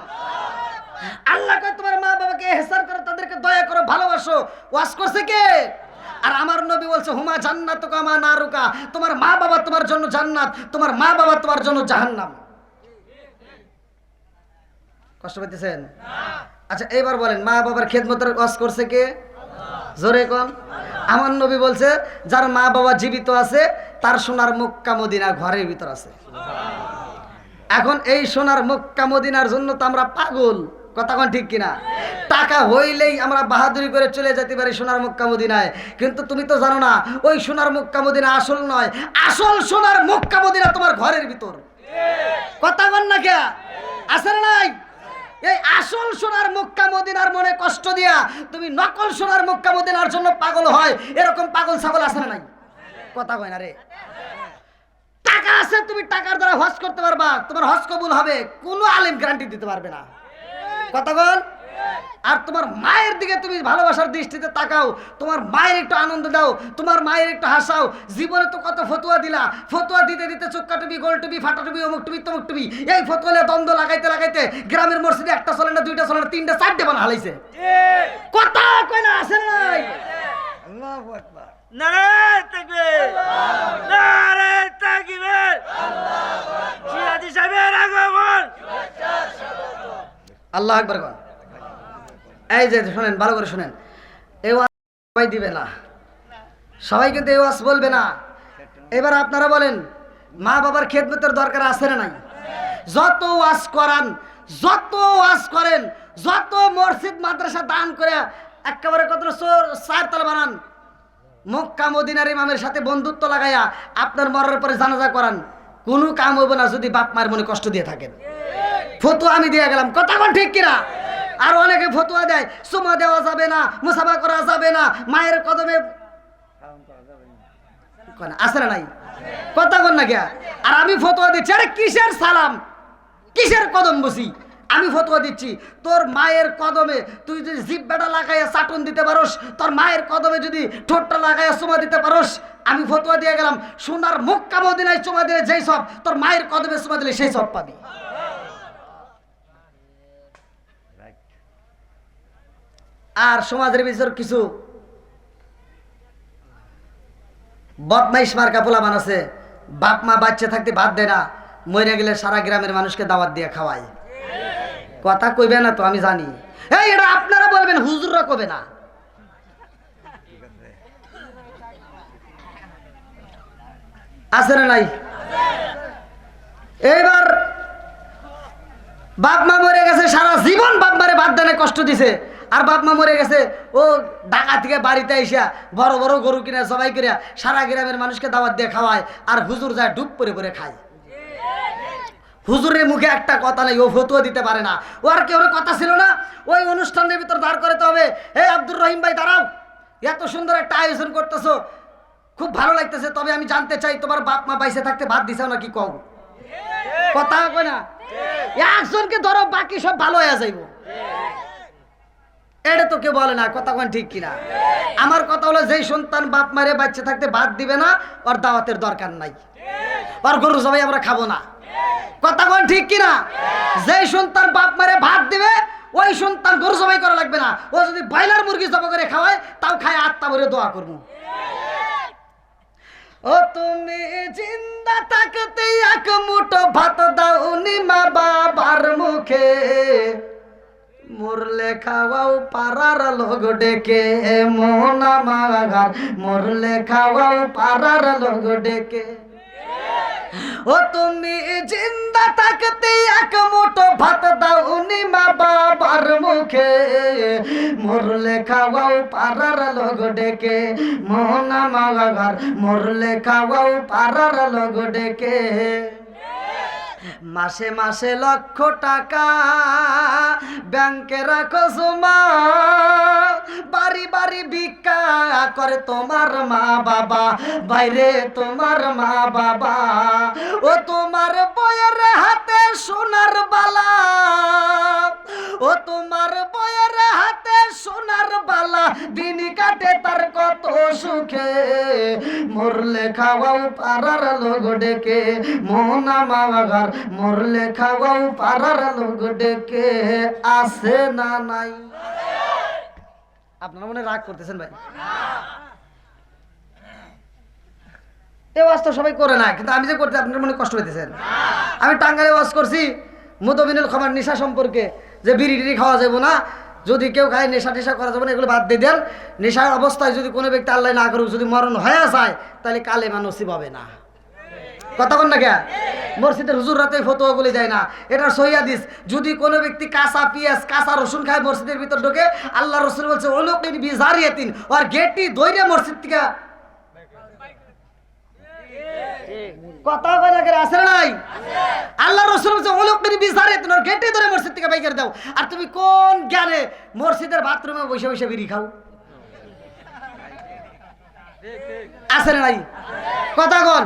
আল্লাহ কয় তোমার মা বাবাকে ইহসান করো, তাদেরকে দয়া করো, ভালোবাসো। ওয়াজ করছে কে? আর আমার নবী বলছে হুমা জান্নাতুকা মা নারুকা, তোমার মা বাবা তোমার জন্য জান্নাত, তোমার মা বাবা তোমার জন্য জাহান্নাম। কষ্ট পেতেছেন? আচ্ছা এবার বলেন মা বাবার খেদমতের ওয়াজ করছে কে? জোরে কোন? আমার নবী বলছে যার মা বাবা জীবিত আছে তার সোনার মক্কা মদিনা ঘরের ভিতর আছে। এখন এই সোনার মক্কা মদিনার জন্য তো আমরা পাগল। কথা কোন ঠিক কিনা? টাকা হইলেই আমরা বাহাদুরি করে চলে যেতে পারি সোনার মক্কা মদিনায়, কিন্তু তুমি তো জানো না ওই সোনার মক্কা মদিনা আসল নয়, আসল সোনার মক্কা মদিনা তোমার ঘরের ভিতর। কথা কোন না কে? আছে না নাই? এই আসল সোনার মক্কা মদিনার মনে কষ্ট দিয়া তুমি নকল সোনার মক্কা মদিনার জন্য পাগল হয়, এরকম পাগল ছাগল আছে না নাই? কথা কয় না রে। টাকা আছে, তুমি টাকার দ্বারা হজ করতে পারবা, তোমার হজ কবুল হবে, কোনো আলেম গ্যারান্টি দিতে পারবে না। কথা বল। আর তোমার মায়ের দিকে তুমি ভালোবাসার দৃষ্টিতে তাকাও, তোমার মায়ের একটু আনন্দ দাও, তোমার মায়ের একটু হাসাও। জীবনে তো কত ফতুয়া দিলা, ফতুয়া দিতে দিতে চোক্কা টুপি, গোল টুপি, ফাটা টুপি, অমুক টুপি, তমুক টুপি, এই ফতুয়া দ্বন্দ্ব লাগাইতে লাগাইতে গ্রামের মসজিদে একটা চলে না, দুইটা চলে না, তিনটা চারটে বানা হালাইছে। কথা কয় না? আছে নাই? আল্লাহু আকবার। নারে তাকবীর, নারে তাকবীর, আল্লাহু আকবার। জিহাদি সাহেবের আগমন। আল্লাহু আকবার। এই যে শুনেন, ভালো করে শুনেন, এই ওয়াজ সবাই দিবে না, সবাই কিন্তু এই ওয়াজ বলবে না। এবার আপনারা বলেন মা বাবার খেদমতের দরকার আছে না নাই? যত ওয়াজ করান, যত ওয়াজ করেন, যত মসজিদ মাদ্রাসা দান করে একেবারে কত চারতলা বানান, মক্কা মদিনার ইমামের সাথে বন্ধুত্ব লাগাইয়া আপনার মরার পরে জানাজা করান, কোনো কাম হইব না যদি বাপ মায়ের মনে কষ্ট দিয়ে থাকেন। ফতুয়া আমি দিয়ে গেলাম। কথা কোন ঠিক কিনা? আর অনেকে ফতুয়া দেয় সুমা দেওয়া যাবে না, মুসাফা করা যাবে না, মায়ের কদমে আছে না নাই? কথা কোন না গিয়া? আর আমি ফতুয়া দিচ্ছি, আরে কিসের সালাম, কিসের কদম বসি? আমি ফতুয়া দিচ্ছি তোর মায়ের কদমে তুই যদি জিব্বাটা লাগাইয়া চাটন দিতে পারোস, তোর মায়ের কদমে যদি ঠোঁটটা লাগাইয়া চুমা দিতে পারোস, আমি ফতুয়া দিয়ে গেলাম সোনার মক্কা মদিনায় চুমা দিলে যেই সব, তোর মায়ের কদমে চুমা দিলে সেই সব পাবি। আর সমাজের ভিতর কিছু বদমাইশ মার্কা পোলাপান আছে, বাপ মা বাচ্চা থাকতে ভাত দেয় না, মরে গেলে সারা গ্রামের মানুষকে দাওয়াত দিয়ে খাওয়ায়। কথা কইবে না তো আমি জানি, এই এটা আপনারা বলবেন, হুজুররা কবে না। আছে না নাই? এইবার বাপ মা মরে গেছে, সারা জীবন বাপ মারে ভাত দেনে কষ্ট দিছে, আর বাপ মা মরে গেছে ও ঢাকা থেকে বাড়িতে আইসা বড় বড় গরু কিনা সবাই কিনা সারা গ্রামের মানুষকে দাওয়াত দিয়ে খাওয়ায়, আর হুজুর যায় ডুব পরে পরে খায়। হুজুরের মুখে একটা কথা নেই, ও ফতুয়া দিতে পারে না, ও আর কেউ কথা ছিল না। ওই অনুষ্ঠানের ভিতর দাঁড় করাতে হবে, হে আব্দুর রহিম ভাই দাঁড়াও, এত সুন্দর একটা আয়োজন করতেছো, খুব ভালো লাগতেছে, তবে আমি জানতে চাই তোমার বাপ মা বাইসে থাকতে ভাত দিছাও নাকি কও? কথা কয় না? একজনকে ধরো, বাকি সব ভালো হয়ে যাইব, এটা তো কেউ বলে না। কথা কোন ঠিক কিনা? আমার কথা হলো যেই সন্তান বাপ মারে বাচ্চা থাকতে ভাত দিবে না, ওর দাওয়াতের দরকার নাই, ওর গরু সবাই আমরা খাবো না। কথা কোন ঠিক কিনা? যেই সন্তান বাপ মারে ভাত দিবে ওই সন্তান গরু জবাই করা লাগবে না, ও যদি ব্রয়লার মুরগি জবাই করে খাওয়ায় তাও খায়, আত্মা ভরে দোয়া করবো। ও তুমি জিন্দা থাকতে এক মুঠো ভাত দাওনি মা বাবার মুখে, মোর মরলে খাওয়াও পাড়ার লোক ডেকে মন আমার মরলে খাওয়াও পাড়ার লোক ডেকে ও তুমি জিন্দা থাকতে এক মুঠো ভাত দাও নি মা বাবার মুখে মরলে খাওয়াও পাড়ার লোক ডেকে মন আমার মরলে খাওয়াও পাড়ার লোক ডেকে মাসে মাসে লক্ষ টাকা ব্যাংকে রাখো জমা বাড়ি বাড়ি ভিক্ষা করে তোমার মা বাবা বাইরে তোমার মা বাবা ও তোমার বইয়ের হাতে সোনার বালা ও তোমার বইয়ের হাতে সোনার বালা দিন কাটে তার কত সুখে মরলে খাওয়াও পাড়ার লোক ডেকে মোহনা মামাঘর মরলে খাওয়াও পাড়ার লোক ডেকে আসে না নাই আপনারা মনে রাগ করতেছেন ভাই এই ওয়াজ তো সবাই করে না কিন্তু আমি যে করতে আপনার মনে কষ্ট পেতেছেন আমি টাঙ্গাইলে ওয়াজ করছি মুদবিনুল খামার নেশা সম্পর্কে যে বিড়ি টিড়ি খাওয়া যাবে না যদি কেউ খায় নেশা টেশা করা যাবে না এগুলো বাদ দিয়ে দেন নেশার অবস্থায় যদি কোনো ব্যক্তি আল্লাহ না করুক যদি মরণ হয়ে যায় তাহলে কালেমা নসিব হবে না কথা বল না কে মসজিদের হুজুর রাতে ফতোয়া বলে যায় না এটা সহিহ হাদিস যদি কোনো ব্যক্তি কাঁচা পেঁয়াজ কাঁচা রসুন খায় মসজিদের ভিতর ঢোকে আল্লাহ রাসূল বলছে ওলুকিন বিজারিয়াতিন আর গেটটি দইরে মসজিদ থেকে কথা কয় না করে আছে না নাই আল্লাহ রাসূল বলছে ওলুকিন বিজারিয়াতিন আর গেটটি ধরে মসজিদ থেকে বাইর করে দাও আর তুমি কোন জ্ঞানে মসজিদের বাথরুমে বসে বসে বিড়ি খাও আছে না নাই কথা কোন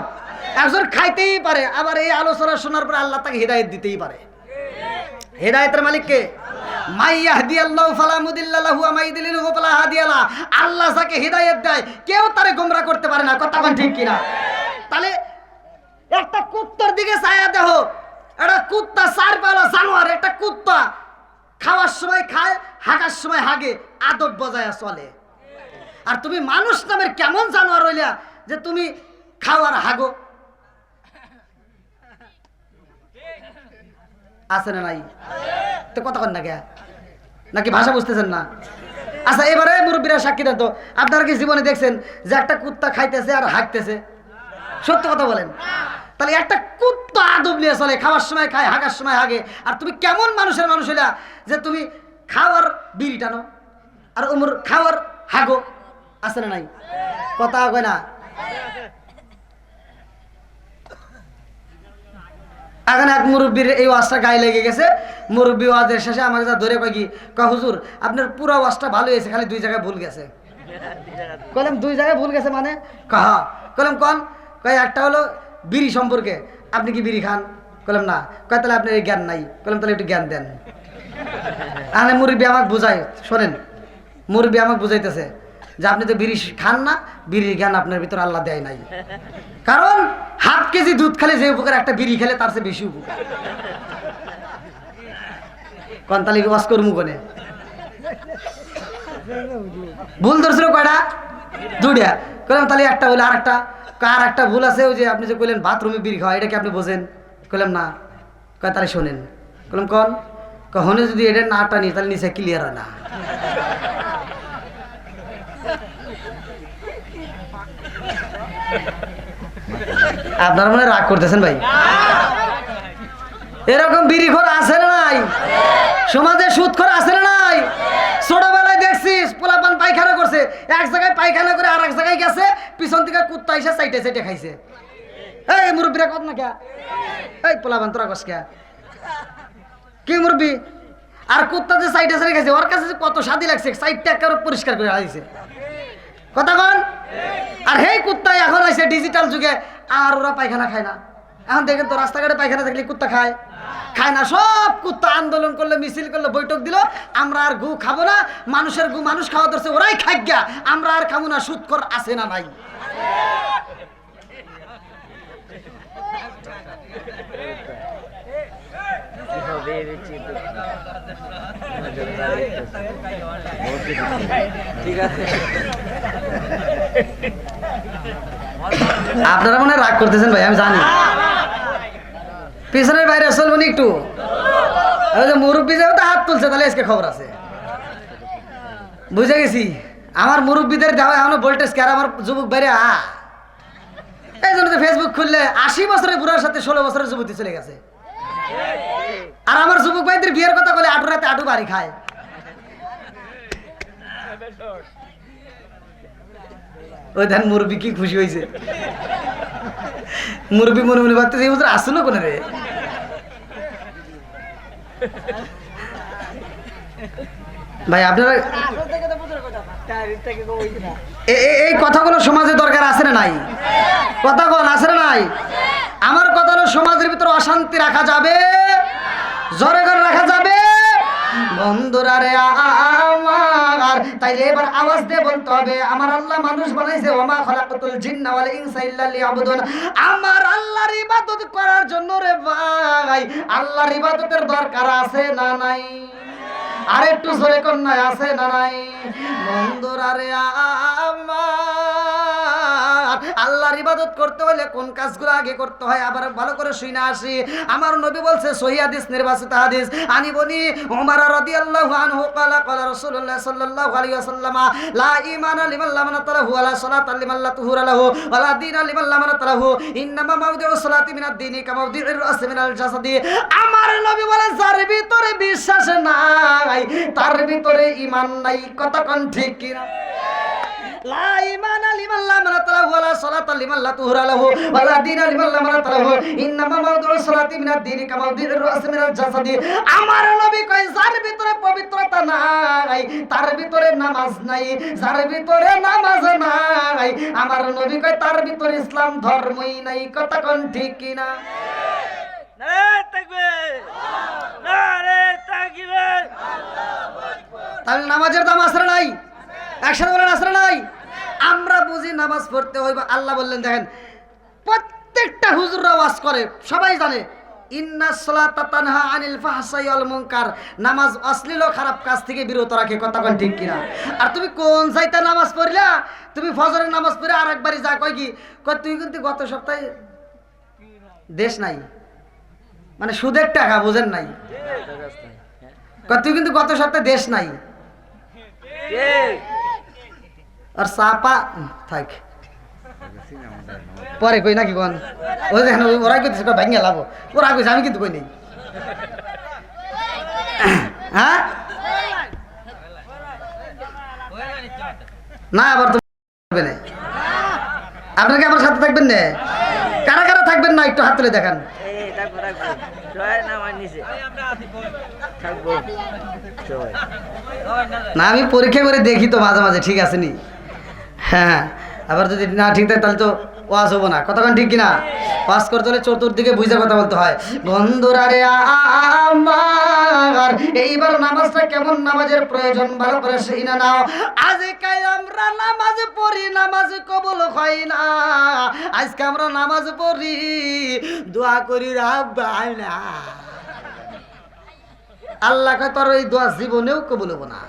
একজন খাইতেই পারে আবার এই আলোচনা শোনার পর আল্লাহ তাকে হিদায়াত দিতেই পারে হিদায়াতের মালিক কে মাই ইয়াহদিয়াল্লাহু ফালা মুদিল্লা লাহু ওয়া মাই ইউদ্লিলহু ফালা হাদিয়া লা আল্লাহ যাকে হিদায়াত দেয় কেউ তারে গোমরা করতে পারে না কথা কোন ঠিক কিনা তাহলে একটা কুত্তার দিকে ছায়া দেখো একটা কুত্তা চার পাওয়া জানোয়ার একটা কুত্তা খাওয়ার সময় খায় হাগার সময় হাগে আদব বজায় চলে আর তুমি মানুষ নামের কেমন জানোয়ার হইলা যে তুমি খাওয়ার হাগো আছে না নাই তো কথা কন না কে নাকি ভাষা বুঝতেছেন না আচ্ছা এবারে মুরব্বীরা সাক্ষী দেন তো আপনারা কি জীবনে দেখছেন যে একটা কুত্তা খাইতেছে আর হাঁকতেছে সত্য কথা বলেন তাহলে একটা কুত্তা আদব নিয়ে চলে খাওয়ার সময় খায় হাগার সময় হাগে আর তুমি কেমন মানুষের মানুষ হইলা যে তুমি খাওয়ার বিড়ি টানো আর ওমর খাওয়ার হাগো আছে না নাই কথা কয় না এখন এক মুরব্বীর এই ওয়াজটা গায়ে লেগে গেছে মুরব্বী ওয়াজের শেষে আমাকে যা ধরে কয় কি কয় হুজুর আপনার পুরো ওয়াজটা ভালো হয়েছে খালি দুই জায়গায় ভুল গেছে কলম দুই জায়গায় ভুল গেছে মানে কহা কলম কোন কয় একটা হলো বিড়ি সম্পর্কে আপনি কি বিড়ি খান কলম না কয় তাহলে আপনার এই জ্ঞান নাই কলম তাহলে একটু জ্ঞান দেন আনে মুরব্বী আমাকে বুঝায় শোনেন মুরব্বী আমাকে বুঝাইতেছে যে আপনি তো বিড়ি খান না বিড়ির জ্ঞান আপনার ভিতর আল্লাহ দেয় নাই কারণ হাফ কেজি দুধ খেলে যে উপকার একটা বিড়ি খেলে তার চেয়ে বেশি উপকার কন্তালি ওয়াজ করমু কোনে ভুল ধরছিল কয়টা দুইটা কইলাম তাহলে একটা হলে আর একটা ভুল আছে ওই যে আপনি যে কইলেন বাথরুমে বিড়ি খাওয়া এটা কি আপনি বোঝেন কইলাম না কয় তাহলে শোনেন কইলাম কোন কখনো যদি এটা না টানি তাহলে নিচে ক্লিয়ার হয় না আপনারা মনে রাগ করতেছেন ভাই এরকম বিড়িখোর আছে না নাই সমাজে সুদখোর আছে না নাই ছোটবেলায় দেখছিস পোলাপান পায়খানা করছে এক জায়গায় পায়খানা করে আর এক জায়গায় গেছে পিছন থেকে কুত্তা এসে চাইটে চাইটে খাইছে এই মুরব্বীরা কত না কে এই পোলাপান তোরা কস কে কি মুরব্বী আর কুত্তা যে চাইটে চাইটে খাইছে ওর কাছে কত শান্তি লাগছে চাইটটা একেবারে পরিষ্কার করে আইছে কথা কন আর হেই কুত্তাই এখন আইছে ডিজিটাল যুগে আর ওরা পায়খানা খায় না এখন দেখেন তো রাস্তাঘাটে পায়খানা থাকলে কুত্তা খায় না সব কুত্তা আন্দোলন করলে মিছিল করলে বৈঠক দিল আমরা আর গু খাবো না মানুষের গু মানুষ খাওয়া ধরছে ওরাই খাই গা আমরা আর খাবো না সুদখোর আছে না নাই ঠিক আছে আপনারা মনে রাগ করতেছেন ভাই আমি জানি পিছনের বাইরে চলবো না একটু মুরব্বী যাবে তো হাত তুলছে তাহলে আজকে খবর আছে বুঝে গেছি আমার মুরব্বীদের দেওয়া এখনো ভোল্টেজ কে, আর আমার যুবক বাইরে এই জন্য তো ফেসবুক খুললে 80 বছরের বুড়ার সাথে 16 বছরের যুবতী চলে গেছে। আর আমার যুবক ভাইদের বিয়ের কথা বলে আটু রাতে আটু বাড়ি খায়। ওই ধান মুরব্বী কি খুশি হয়েছে, মুরব্বী মনে মনে ভাবতেছে এই বছর আসলো কোনে রে। ভাই আপনারা এই কথাগুলো সমাজে দরকার আছে না নাই? কথা কোন আছে না নাই? আমার কথা হলো সমাজের ভিতরে অশান্তি রাখা যাবে, জোরে করে রাখা যাবে বন্ধুরা রে আমার। তাইলে এবার আওয়াজ দিয়ে বলতে হবে আমার আল্লাহ মানুষ বানাইছে, ওমা খালাকাতুল জিন্না ওয়াল ইনসা ইল্লা লিয়াবুদুন। আমার আল্লাহর ইবাদত করার জন্য রে ভাই, আল্লাহর ইবাদতের দরকার আছে না নাই? আর একটু জোরে কন্যা আছে না নাই? বন্ধুরা রে আমার, আল্লাহর ইবাদত করতে হলে কোন কাজগুলো আগে করতে হয় আবার ভালো করে শুনে আসি। আমার নবী বলছে সহিহ হাদিস, নির্বাচিত হাদিস, আনি বনি ওমর রাদিয়াল্লাহু আনহু ক্বালা ক্বালা রাসূলুল্লাহ সাল্লাল্লাহু আলাইহি ওয়াসাল্লাম লা ঈমানা লিমান লা মানাতা লাহু ওয়া লা সালাতা লিমান লা তুহুরা লাহু ওয়া লা দীনা লিমান লা মানাতা লাহু ইন্নামা মাওদিউস সালাতি মিনাদ দীনি কামা মাওদিউর রাসি মিনাল জাসাদি। আমার নবী বলে যার ভিতরে বিশ্বাস নাই তার ভিতরে ঈমান নাই। কথা কোন ঠিক কি না? লা ঈমানা লিমান লা মানাতা লাহু ওয়া লা সালাতা লিমান লা তুহুরা লাহু ওয়া লা দীনা লিমান লা মানাতা লাহু ইন্নামা মাওদিউস সালাতি মিনাদ দীনি কামা মাওদিউর রাসি মিনাল জাসাদি। আমার নবী কয় যার ভিতরে পবিত্রতা নাই তার ভিতরে নামাজ নাই, যার ভিতরে নামাজ নাই আমার নবী কয় তার ভিতরে ইসলাম ধর্মই নাই। কথা কোন ঠিক কি না? তাহলে নামাজের দাম আসরে নাই? একসাথে বলেন আসরে নাই? আমরা বুঝি নামাজ পড়তে হইব। আল্লাহ বললেন দেখেন প্রত্যেকটা হুজুররা ওয়াজ করে, সবাই জানে ইন্নাস সালাতা তানহা আনিল ফাহশাই ওয়াল মুনকার, নামাজ অশ্লীল ও খারাপ কাজ থেকে বিরত রাখে। কথা কোন ঠিক কিনা? আর তুমি কোন চাইতে নামাজ পড়লা? তুমি ফজরের নামাজ পড়ে আরেকবারই যা কয় কি কয় তুই কিন্তু গত সপ্তাহে দেশ নাই, মানে সুদের টাকা বুঝেন নাই, কয় তুই কিন্তু গত সপ্তাহে দেশ নাই। আর চাপা থাক পরে কই নাকি কোন ওই দেখেন ওরাই কইতেছে ভাঙিয়ে লাভ, ওরা কইছে আমি কিন্তু কই নেই। হ্যাঁ না আবার তো না, আপনারা কি আমার সাথে থাকবেন না? কারা কারা থাকবেন না একটু হাত তুলে দেখান। না আমি পরীক্ষা করে দেখি তো মাঝে মাঝে ঠিক আছে নি। হ্যাঁ আবার যদি না ঠিক থাকে তাহলে তো ওয়াজ হবো না। কতক্ষণ ঠিক কিনা? ওয়াজ করতে হলে চতুর্দিকে বুঝে কথা বলতে হয়। বন্ধুরা রে আমার, এইবার নামাজটা কেমন নামাজের প্রয়োজন ভালো করে সেই না নাও। আজকে আমরা নামাজ পড়ি নামাজ কবুল হয় না, আজকে আমরা নামাজ পড়ি দোয়া করি রাব্বানা না, আল্লাহ কয় তোর এই দোয়া জীবনেও কবুল হবো না।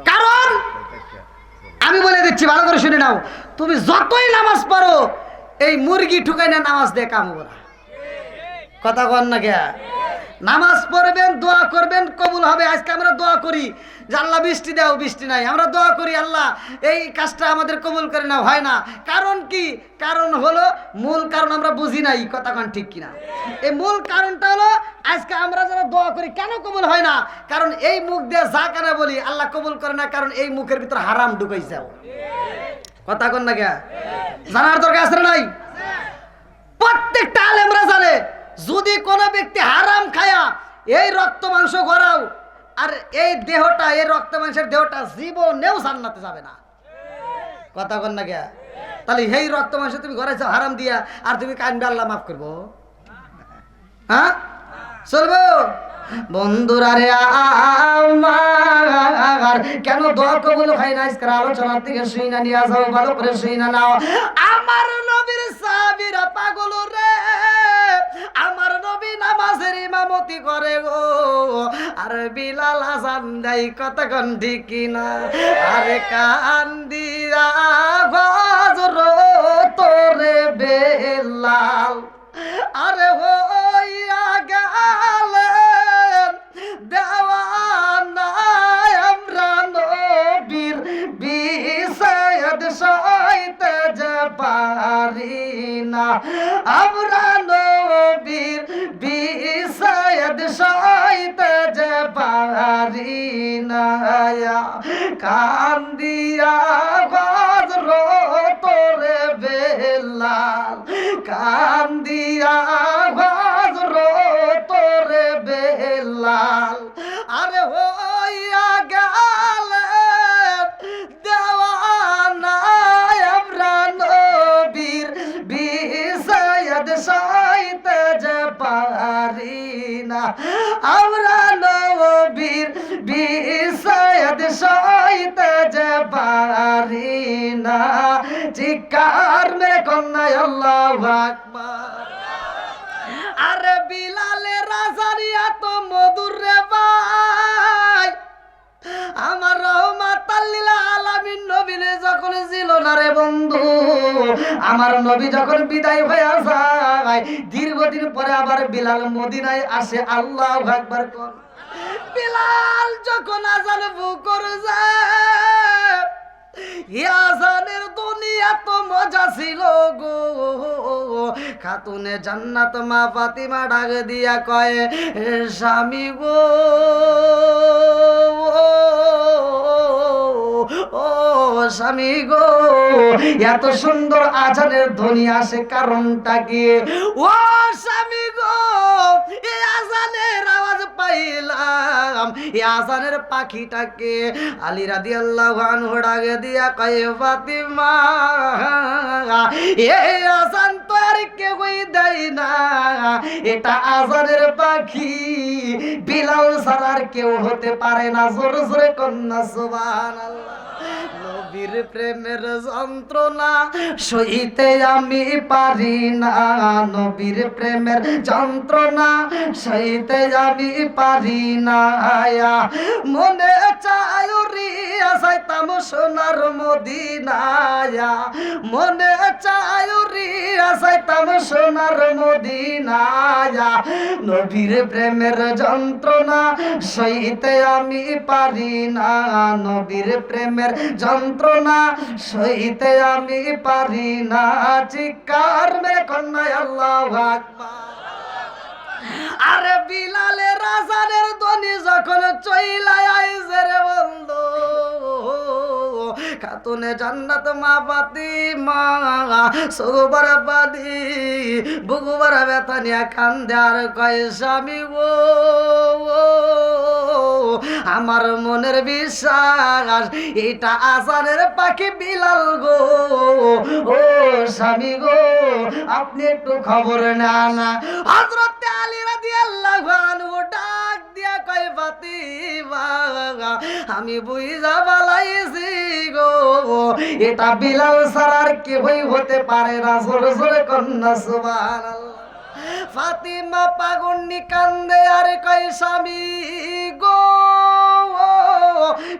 কারণ আমি বলে দিচ্ছি ভালো করে শুনে নাও, তুমি যতই নামাজ পড়ো এই মুরগি ঠুকাই না নামাজ দিয়ে কাম হবো না। কথা কন না কে? নামাজ পড়বেন দোয়া করবেন কবুল হবে। আজকে আমরা দোয়া করি যে আল্লাহ বৃষ্টি দাও, বৃষ্টি নাই, আমরা দোয়া করি আল্লাহ এই কাজটা আমাদের কবুল করে নাও, হয় না। কারণ কি? কারণ হলো মূল কারণ আমরা বুঝি নাই। কথা কন ঠিক কিনা? এই মূল কারণটা হলো আজকে আমরা যারা দোয়া করি কেন কবুল হয় না? কারণ এই মুখ দিয়ে যা কেন বলি আল্লাহ কবুল করে না, কারণ এই মুখের ভিতর হারাম ঢুকাইছে। কথা কন না কে? জানার দরকার আছে নাই? প্রত্যেকটা আলেমরা জানে যদি কোনো ব্যক্তি হারাম খায়া এই রক্ত মাংস গড়াও আর এই দেহটা এই রক্ত মাংসের দেহটা জীবনেও জান্নাতে যাবে না। কথা কন না কে? তাহলে এই রক্ত মাংস তুমি গড়াইছো হারাম দিয়া আর তুমি কানবে আল্লাহ মাফ করবো? হ্যাঁ চলবো? বন্ধুরা রে আমার, কেন দোয়া কবুল হয় না আজকের আলোচনার দিকে শুই না নিয়ে যাও, ভালো করে শুই না নাও। আমার নবীর সাহাবীরা পাগল রে, আমার নবী নামাজের ইমামতি করে গো, আর বিলাল আযান দেয়। কতক্ষণ ঠিক কিনা? আরে কান দিয়া হযরত তোরে বেলাল আরে হইয়া গেলেন দেওয়ানা সইতে যে পারি না আমরা নবীর বিষাদ সইতে যে পারি না কান্দিয়া হযরত রে বেলাল কান্দিয়া হযরত রে বেলাল আরে হইয়া গেলেন দেওয়ানা আমরা নবীর বিষাদ সইতে যে পারি না আমরা নবীর বিষাদ সইতে যে পারি না চিৎকার মেরে কন্যা আল্লাহু আকবার আরে বিলালের রাজারিয়া তো মধুর রে ভাই আমার রহমাতাল লিল আলামিন নবী যখন ছিল না রে বন্ধু আমার নবী যখন বিদায় হয়ে যায় দীর্ঘদিন পরে আবার বিলাল মদিনায় আসে আল্লাহু আকবার কোন বিলাল যখন আজান ফুকর যায় আজানের দুনিয়া তো মজা ছিল গো খাতুনে জান্নাত মা ফাতিমা ডাক দিয়া কয় স্বামী গো ও স্বামী গো এত সুন্দর আজানের ধ্বনি আসে কারণটা কি ও স্বামী গো এই আজানের আওয়াজ পাইলাম এই আজানের পাখিটাকে আলী রাদিয়াল্লাহু আনহু ডাকে দিয়া কয় ফাতিমা এই আজান তো আর কেউই দেয় না এটা আজানের পাখি বিলাল ছাড়া আর কেউ হতে পারে না জোরে জোরে কন্যা সুবহানাল্লাহ নবীর প্রেমের যন্ত্রণা সইতে আমি পারি না নবীর প্রেমের যন্ত্রণা সইতে আমি পারি না মনে চায় রিয়া যাইতাম সোনার মদিনায় মনে চায় রিয়া যাইতাম সোনার মদিনায় নবীর প্রেমের যন্ত্রণা সইতে আমি পারি না নবীর প্রেমের যন্ত্রণা সইতে আমি পারি না চিৎকার মে কন্যা আল্লাহু আকবার আরে বিলালের আজানের ধ্বনি যখন চইলাই আইছে রে বন্ধু খাতুনে জান্নাত মা ফাতিমা সুবর পানি বুগুবার ব্যথা নিয়া কান্দে আর কয় স্বামী গো আমার মনের বিশ্বাস এটা আজানের পাখি বিলাল গো ও স্বামী গো আপনি একটু খবর নেন হযরত আলী রাদিয়াল্লাহু আনহু ডাক দিয়া কয় ফাতিমা আমি বুঝা বালাইছি গো এটা বিলাল ছাড়া আর কেউই হতে পারে না জোরে জোরে কন্যা সুবহানাল্লাহ ফাতিমা পাগন্নি কান্দে আর কয় স্বামী গো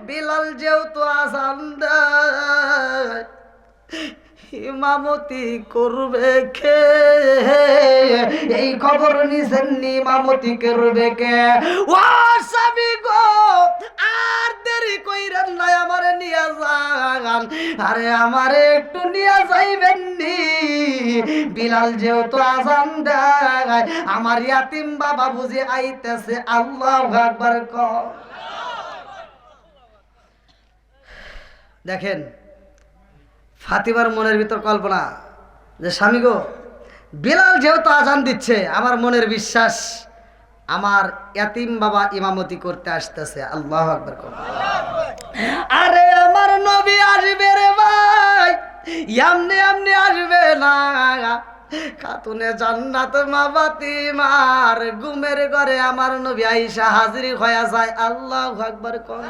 বিলাল যেহেতু আজান দেয় ইমামতি করবে কে এই খবর নিছেন ইমামতি করবে কে ও স্বামী গো আর দেরি কইরেন না আমারে নিয়া যান আরে আমারে একটু নিয়া যাইবেন নি বিলাল যেহেতু আজান দেয় আমার ইয়াতিম বাবা বুঝে আইতেছে আল্লাহু আকবার কও দেখেন ফাতিমার মনের ভিতর কল্পনা যে স্বামী গো বিলাল যেহেতু আজান দিচ্ছে আমার মনের বিশ্বাস আমার ইয়াতিম বাবা ইমামতি করতে আসতেছে আল্লাহু আকবার আরে আমার নবী আসবে রে ভাই এমনি এমনি আসবে না খাতুনে জান্নাত মা ফাতিমার ঘুমের ঘরে আমার নবী আয়েশা হাজির হয়ে যায় আল্লাহু আকবার কোন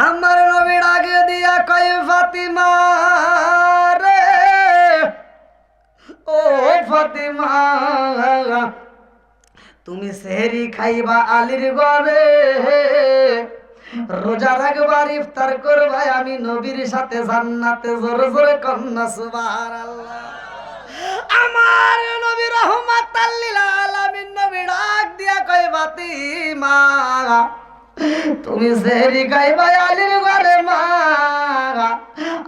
আমার নবী ডাকে দিয়া কয় ফাতিমা রে ও ফাতিমা তুমি সেহরি খাইবা আলীর ঘরে রোজা রাখবার ইফতার করবা আমি নবীর সাথে জান্নাতে জোরে জোরে কন্যা সুবহানাল্লাহ আমার নবী রাহমাতাল লিল আলামিন নবী ডাক দিয়া কয় ফাতিমা তুমি সেহরি খাইবা আলীর ঘরে মা,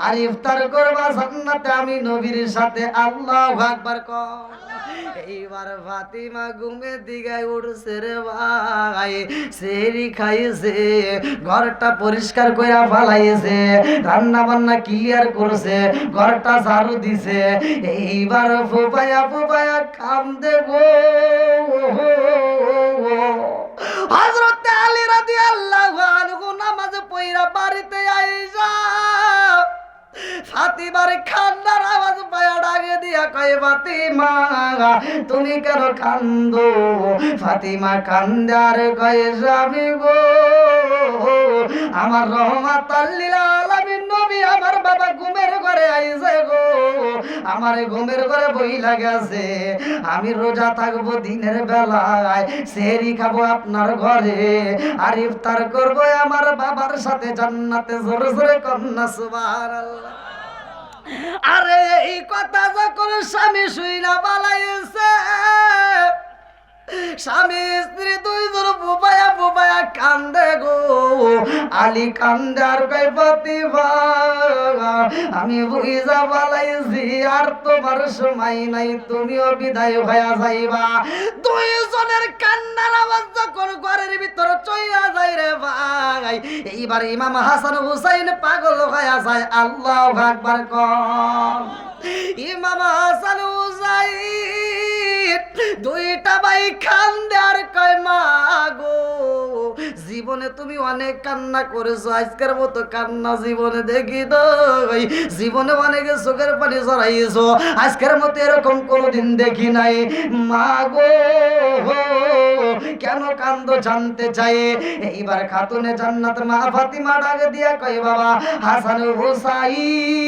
আর ইফতার করবা জান্নাতে আমি নবীর সাথে। আল্লাহু আকবার কও। এইবার ফাতিমা ঘুমের দিকে উঠছে রে ভাই, সেহরি খাইছে, ঘরটা পরিষ্কার কইরা ফালাইছে, রান্না বান্না ক্লিয়ার করছে, ঘরটা ঝাড়ু দিছে। এইবার ফুপায়া ফুপায়া কান্দে গো। হযরত আলী রাদিয়াল্লাহু আনহু নামাজ পড়া বাড়িতে আইসা ফাতিমার কান্নার আওয়াজ পায়া ডাকে দিয়া কয়, ফাতিমা তুমি কেন কান্দো? ফাতিমা কান্দার কয়, স্বামী গো, আমার রহমাতাল লিল আলামিন নবী আমার বাবা ঘুমের ঘরে আইছে গো, আমার ঘুমের ঘরে বইলা গেছে, আমি রোজা থাকবো দিনের বেলায়, সেহরি খাবো আপনার ঘরে, আর ইফতার করবো আমার বাবার সাথে জান্নাতে। জোরে জোরে কন্যা সুবহানাল্লাহ। আরে এই কথা যখন স্বামী শুইনা বালাইছে, স্বামী স্ত্রী দুইজন বুবায়া বুবায়া কান্দে গো। আলী কান্দে আর কয়, ফাতিমা আমি বুঝা বালাইছি, আর তোমার সময় নাই, তুমিও বিদায় হইয়া যাইবা। দুইজনের কান্নার আওয়াজ যখন ঘরের ভিতর চইয়া যায় রে ভাই, এইবার ইমাম হাসান হুসাইন পাগল হইয়া যায়। আল্লাহু আকবার কও। ইমাম হাসান হুসাইন দুইটা ভাই কান্দে আর কয়, মা গো, জীবনে তুমি অনেক কান্না করেছো, আজকের মতো কান্না জীবনে দেখি তো, জীবনে অনেক চোখের পানি জড়াইছো, আজকের মতো এরকম কোনোদিন দেখি নাই। মা গো কেন কান্দো জানতে চাই। এইবার খাতুনে জান্নাত মা ফাতিমা ডাকে দিয়া কয়, বাবা হাসান হুসাইন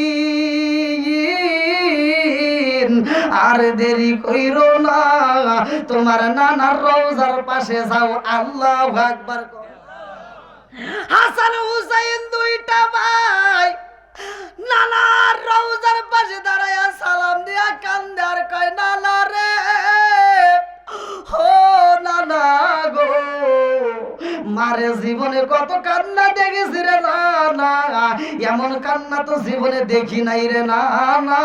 আর দেরি কইরো না, তোমার নানার রওজার পাশে যাও। আল্লাহু আকবার। হাসান হুসাইন দুইটা ভাই নানার রওজার পাশে দাঁড়ায়া সালাম দিয়া কান্দে আর কয়, নানা রে, ও নানা গো, মারে জীবনে কত কান্না দেখেছি রে নানা, এমন কান্না তো জীবনে দেখি নাই রে নানা।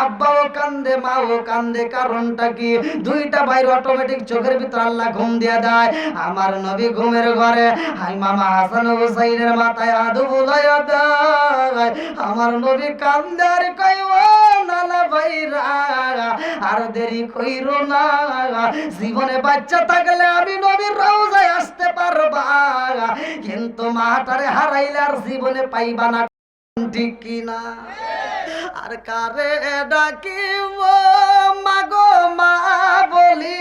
আব্বাও কান্দে, মাও কান্দে, কারণটা কি? দুইটা ভাইয়ের অটোমেটিক চোখের ভিতর আল্লাহ ঘুম দিয়া দেয়। আমার নবী ঘুমের ঘরে হাই মামা হাসান হুসাইনের মাথায় হাত বুলাইয়া দেয়। আমার নবী কান্দে আর কই, ও নানা ভাইরা আর দেরি কইরো না, জীবনে বাচ্চা থাকলে আমি নবীর রওজায় আসতে পারবা, কিন্তু মাটারে হারাইলে আর জীবনে পাইবা না, ঠিক কিনা? আর কারে ডাকিব মাগো মা বলি,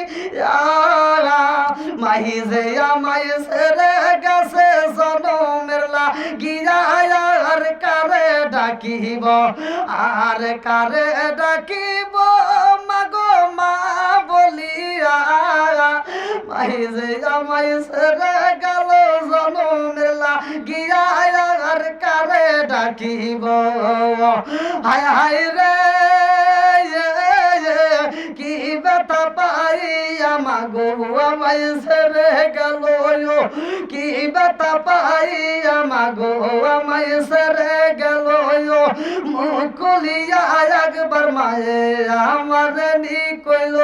মাহি যে আমায় ছেড়ে গেছে জনমের লাগিয়া, আর কারে ডাকিব, আর কারে ডাকিব মাগো মা বলিয়া, মাহি যে আমায় ছেড়ে গেল জনমের লাগিয়া, আর কারে ডাকিব। হায় হায় রে কি ব্যথা পাইয়া মাগো আমায় ছেড়ে গেল, কি ব্যথা পাইয়া মাগো আমায় ছেড়ে গেল, মুখ খুলিয়া একবার মায়ে আমার নি কইল,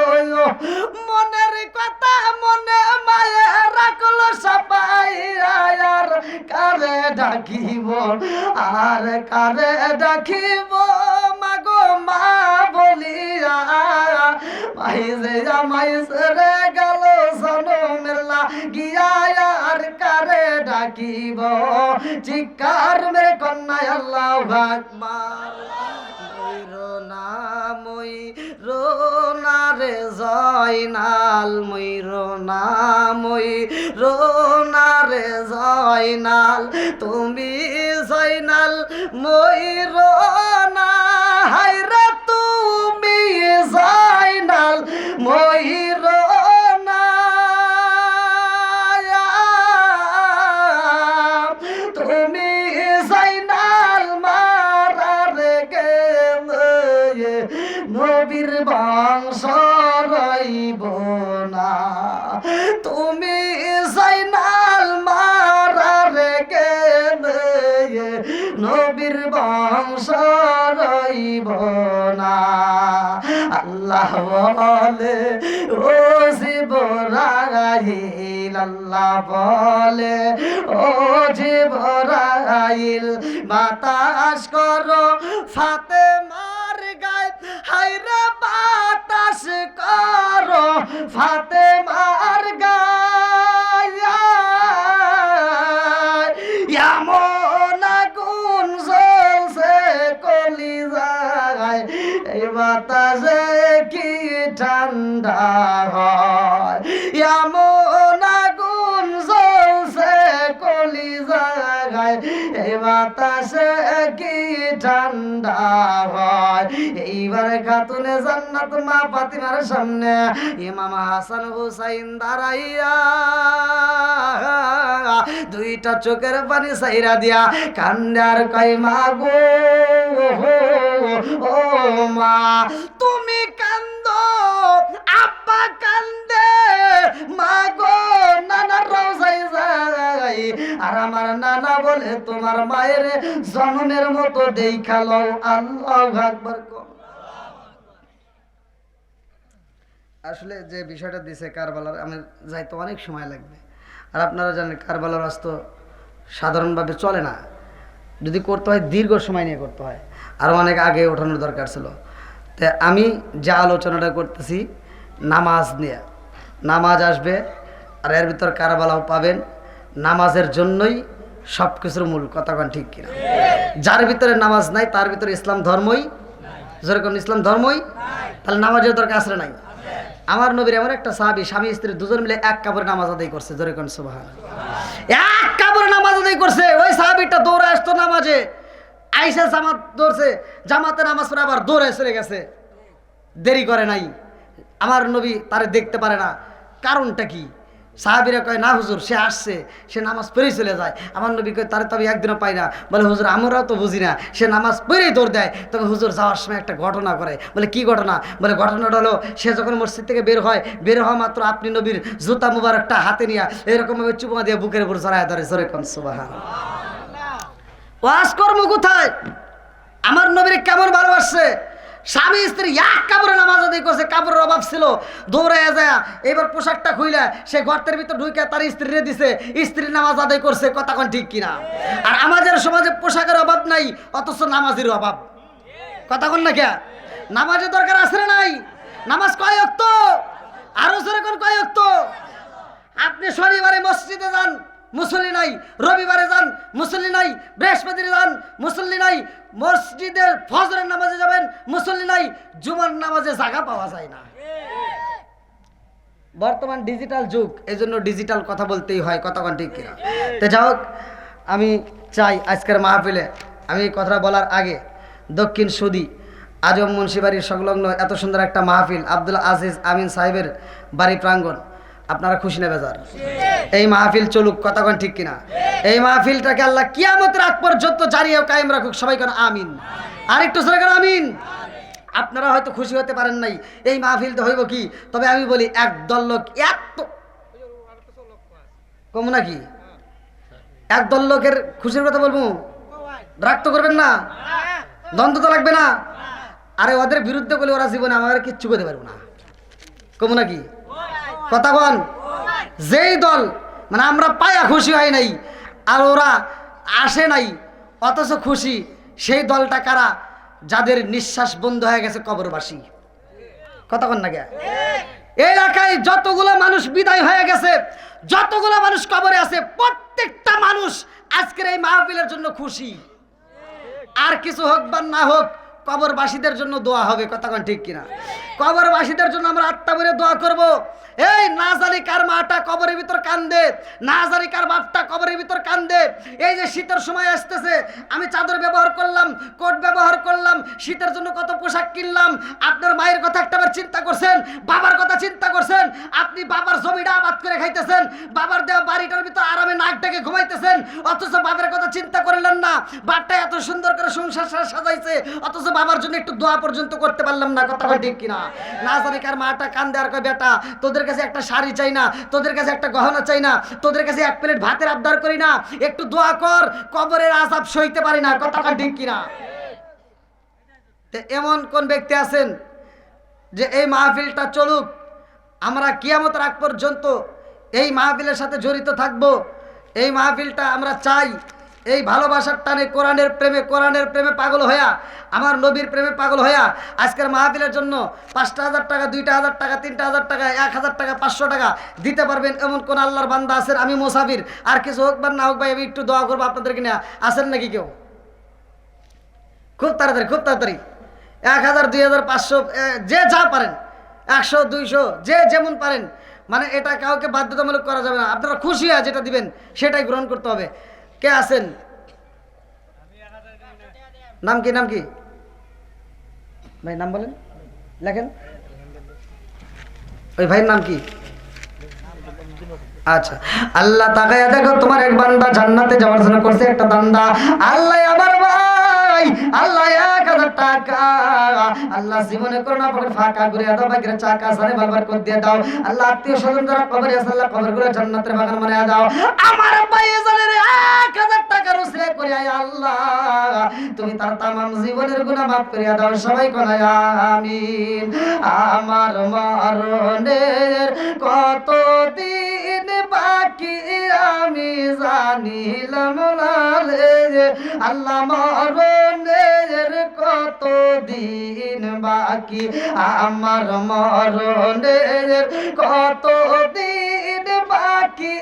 মনের কথা মনে মায়ে রাখলো সাপাইয়া, আর কারে ডাকিব, আর কারে ডাকিব মাগো মা বলিয়া, মাই যে আমায় ছেড়ে গেল জনমের লাগিয়া, আর কারে ডাকিব। চিৎকার মেরে কন্যায় আল্লাহু আকবার। মইরো না মইরো না রে জয়নাল, মইরো না মইরো না রে জয়নাল, তুমি জয়নাল মইরো না, হায়রে তুমি জয়নাল মইরো না, তুমি জয়নাল মারার গেলে নবীর বংশ রইব না, তুমি জয়নাল মা না। আল্লাহ বলে ও জিবরাইল, আল্লাহ বলে ও জিবরাইল, বাতাস করো ফাতেমার গায়ে, হায়রে বাতাস করো ফাতেমার গায়ে, এমন আগুন জ্বলছে কলিজায়, এই বাতাসে কি ঠান্ডা হয়, এমন আগুন জ্বলছে কলিজায়, এই বাতাসে কি ঠান্ডা হয়। এইবার খাতুনে জান্নাত মা ফাতিমার সামনে ইমাম হাসান হুসাইন দাঁড়াইয়া দুইটা চোখের পানি সাইরা দিয়া কান্দার কই মা গো, ও মা তুমি কান্দো, আব্বা কান্দে, মা গো নানার রওজায় যাই, আর আমার নানা বলে তোমার মায়ের জন্মের মতো দেখা লও। আল্লাহু আকবার। আসলে যে বিষয়টা দিছে কারবালার, আমি যাইতে অনেক সময় লাগবে, আর আপনারা জানেন কারবালার রাস্তা সাধারণভাবে চলে না, যদি করতে হয় দীর্ঘ সময় নিয়ে করতে হয়, আরও অনেক আগে ওঠানোর দরকার ছিল। তো আমি যা আলোচনাটা করতেছি নামাজ নিয়ে, নামাজ আসবে আর এর ভিতর কারবালাও পাবেন। নামাজের জন্যই সব কিছুর মূল, কথা কোন ঠিক কিনা? যার ভিতরে নামাজ নাই তার ভিতরে ইসলাম ধর্মই, যেরকম ইসলাম ধর্মই, তাহলে নামাজের দরকার আসলে নাই। আমার নবীর এমন একটা সাহাবী, স্বামী স্ত্রী দুজন মিলে এক কাপড়ে নামাজ আদায় করছে, জোরে কোন সুবহানাল্লাহ, এক কাপড়ে নামাজ আদায় করছে। ওই সাহাবীটা দৌড়ে আসতো নামাজে, আইসা জামাত ধরছে, জামাতে নামাজ পড়ে আবার দৌড়ে চলে গেছে, দেরি করে নাই। আমার নবী তারে দেখতে পারে না, কারণটা কি? সাহাবীরা কয় না হুজুর সে আসছে, সে নামাজ পড়েই চলে যায়। আমার নবী কয় তারে তো আমি একদিনও পাই না। বলে হুজুর আমরাও তো বুঝি না, সে নামাজ পড়েই দৌড় দেয়। তবে হুজুর যাওয়ার সময় একটা ঘটনা করে। বলে কি ঘটনা? বলে ঘটনাটা হলো সে যখন মসজিদ থেকে বের হয়, বের হওয়া মাত্র আপনি নবীর জুতা মুবারকটা হাতে নিয়ে এরকমভাবে চুমা দিয়ে বুকের উপর জড়ায় ধরে, জোরে কোন সুবহানাল্লাহ। ওয়াজ কর্ম কোথায়? আমার নবীর কেমন ভালোবাসছে। স্বামী স্ত্রী এক কাপড়ে নামাজ আদায় করছে, কাপড়ের অভাব ছিল, দৌড়াইয়া যায় এবার পোশাকটা খুইলা সে গর্তের ভিতর ঢুকে তার স্ত্রীরে দিছে, স্ত্রীর নামাজ আদায় করছে, কথা কোন ঠিক কিনা? আর আমাদের সমাজে পোশাকের অভাব নাই, অথচ নামাজের অভাব, কথা কোন না কে? নামাজের দরকার আছে না নাই? নামাজ কয় ওয়াক্ত? আরো জোরে কোন কয় ওয়াক্ত? আপনি শনিবারে মসজিদে যান, মুসল্লি নাই, রবিবারে যান, মুসল্লি নাই, বৃহস্পতিবার যান, মুসল্লি নাই, মসজিদের ফজরের নামাজে যাবেন, মুসল্লি নাই, জুমার নামাজে জায়গা পাওয়া যায় না। বর্তমান ডিজিটাল যুগ, এজন্য ডিজিটাল কথা বলতেই হয়, কথা কোন ঠিক কিনা? তো যাই হোক, আমি চাই আজকের মাহফিলে আমি এই কথাটা বলার আগে দক্ষিণ সুদি আজম মুন্সিবাড়ির সংলগ্ন এত সুন্দর একটা মাহফিল, আব্দুল আজিজ আমিন সাহেবের বাড়ি প্রাঙ্গণ, আপনারা খুশি না বেজার? এই মাহফিল চলুক, কথা কোন ঠিক কিনা? এই মাহফিলটাকে আল্লাহ কিয়ামতের আগ পর্যন্ত জারি ও কায়েম রাখুক, সবাই কোন আমিন। আর একটু সরে কোন আমিন। আপনারা হয়তো খুশি হতে পারেন নাই, এই মাহফিলটা হইব কি? তবে আমি বলি একদল লোক, এত কম নাকি? একদল লোকের খুশির কথা বলবো, রাগ তো করবেন না, দ্বন্দ্ব তো লাগবে না। আরে ওদের বিরুদ্ধে বলে ওরা জীবনে আমাদের কিচ্ছু করতে পারবো না, কম নাকি? কথা বল। যেই দল মানে আমরা পায়া খুশি হয় নাই আর ওরা আসে নাই অথচ খুশি, সেই দলটা কারা? যাদের নিঃশ্বাস বন্ধ হয়ে গেছে কবরবাসী, কথা বল না কে? এই এলাকায় যতগুলো মানুষ বিদায় হয়ে গেছে, যতগুলো মানুষ কবরে আছে, প্রত্যেকটা মানুষ আজকের এই মাহফিলের জন্য খুশি। আর কিছু হোক বা না হোক, কবরবাসীদের জন্য দোয়া হবে, কথা কোন ঠিক কিনা? কবরবাসীদের জন্য আমরা আত্মা ভরে দোয়া করব। এই না জানি কার মাটা কবরের ভিতর কান্দে, না জানি কার বাপটা কবরের ভিতর কান্দে। এই যে শীতের সময় আসতেছে, আমি চাদর ব্যবহার করলাম, কোট ব্যবহার করলাম, শীতের জন্য কত পোশাক কিনলাম। আপনার মায়ের কথা একটাবার চিন্তা করছেন? বাবার কথা চিন্তা করছেন? আপনি বাবার জমিটা আবাদ করে খাইতেছেন, বাবার দেওয়া বাড়িটার ভিতর আরামে নাক ডেকে ঘুমাইতেছেন, অথচ বাবার কথা চিন্তা করলেন না। বাপটা এত সুন্দর করে সংসার সাজাইছে, অথচ বাবার জন্য একটু দোয়া পর্যন্ত করতে পারলাম না, কথা ঠিক কিনা? না জানি কার মাটা কান্দে আর কয় বেটা তোদের কাছে একটা শাড়ি চাই না, তোদের কাছে একটা গহনা চাই না, তোদের কাছে এক প্লেট ভাতের আবদার করি না, একটু দোয়া কর, কবরের আযাব সইতে পারি না, কথা ঠিক কিনা? তো এমন কোন ব্যক্তি আছেন যে এই মাহফিলটা চলুক, আমরা কিয়ামতের আগ পর্যন্ত এই মাহফিলের সাথে জড়িত থাকব, এই মাহফিলটা আমরা চাই, এই ভালোবাসার টানে কোরআনের প্রেমে পাগল হইয়া, আমার নবীর প্রেমে পাগল হইয়া আজকের মাহফিলের জন্য 5,000 টাকা, 2,000 টাকা, 3,000 টাকা, 1,000 টাকা, 500 টাকা দিতে পারবেন এমন কোন আল্লাহর বান্দা আছেন? আমি মুসাফির, আর কিছু হোক বা না হোক ভাই, আমি একটু দোয়া করবো আপনাদেরকে নিয়ে, আছেন নাকি কেউ? খুব তাড়াতাড়ি 1,000, 2,000, 500, যে যা পারেন, 100, 200, যে যেমন পারেন, মানে এটা কাউকে বাধ্যতামূলক করা যাবে না, আপনারা খুশি হয় যেটা দিবেন সেটাই গ্রহণ করতে হবে। কে আছেন? নাম কি ভাই? নাম বলেন, লেখেন। ওই ভাইয়ের নাম কি? আচ্ছা, আল্লাহ তাকায়া দেখো, তোমার এক বান্দা জান্নাতে যাওয়ার জন্য করছে একটা দান্দা। আল্লাহ আমার ভাই, আল্লাহ 1,000 টাকা, আল্লাহ জীবনে করোনা পকেট ফাঁকা করে দাও, বাকিরা চাকা সারে বারবার করে দিয়ে দাও। আল্লাহ আত্মীয় স্বজন যারা কবরে আছে, আল্লাহ কবর গুলো জান্নাতের বাগান বানিয়ে দাও। আমার ভাই জানের 1,000 টাকা রসিলা করে, আল্লাহ তুমি তার তামাম জীবনের গুনাহ মাফ করে দাও। সবাই কোনা আমিন। আমার মরণের কত দিন বাকি আমি জানিলাম না রে, আল্লাহ মরণের কত দিন বাকি, আমার মরণের কত দিন বাকি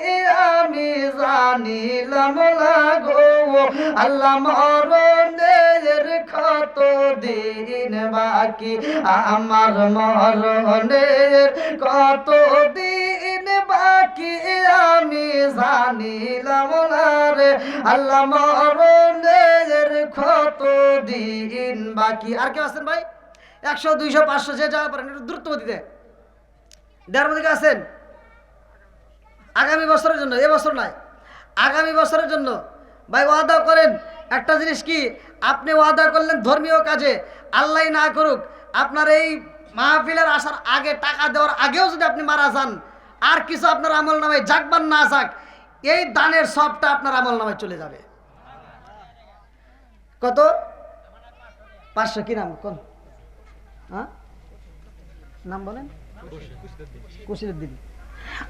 আমি জানিলাম না গো, আল্লাহ মরণের কত দিন বাকি, আমার মরণের কত দিন বাকি আমি জানিলাম না রে, আল্লাহ মরণের কত দিন বাকি। আর কেউ আছেন ভাই? 100, 200, 500, যে যা পারেন একটু দ্রুত গতিতে। দেড় মধ্যে আছেন? আগামী বছরের জন্য, এবছর নয়, আগামী বছরের জন্য ভাই ওয়াদা করেন। একটা জিনিস কি, আপনি ওয়াদা করলেন ধর্মীয় কাজে, আল্লাহ না করুক আপনার এই মাহফিলের আসার আগে, টাকা দেওয়ার আগেও যদি আপনি মারা যান, আর কিছু আপনার আমল নামায় যাক বা না যাক, এই দানের সবটা আপনার আমল নামায় চলে যাবে। কত? 500। কি নাম? কোন নাম বলেন? কুশিরউদ্দিন।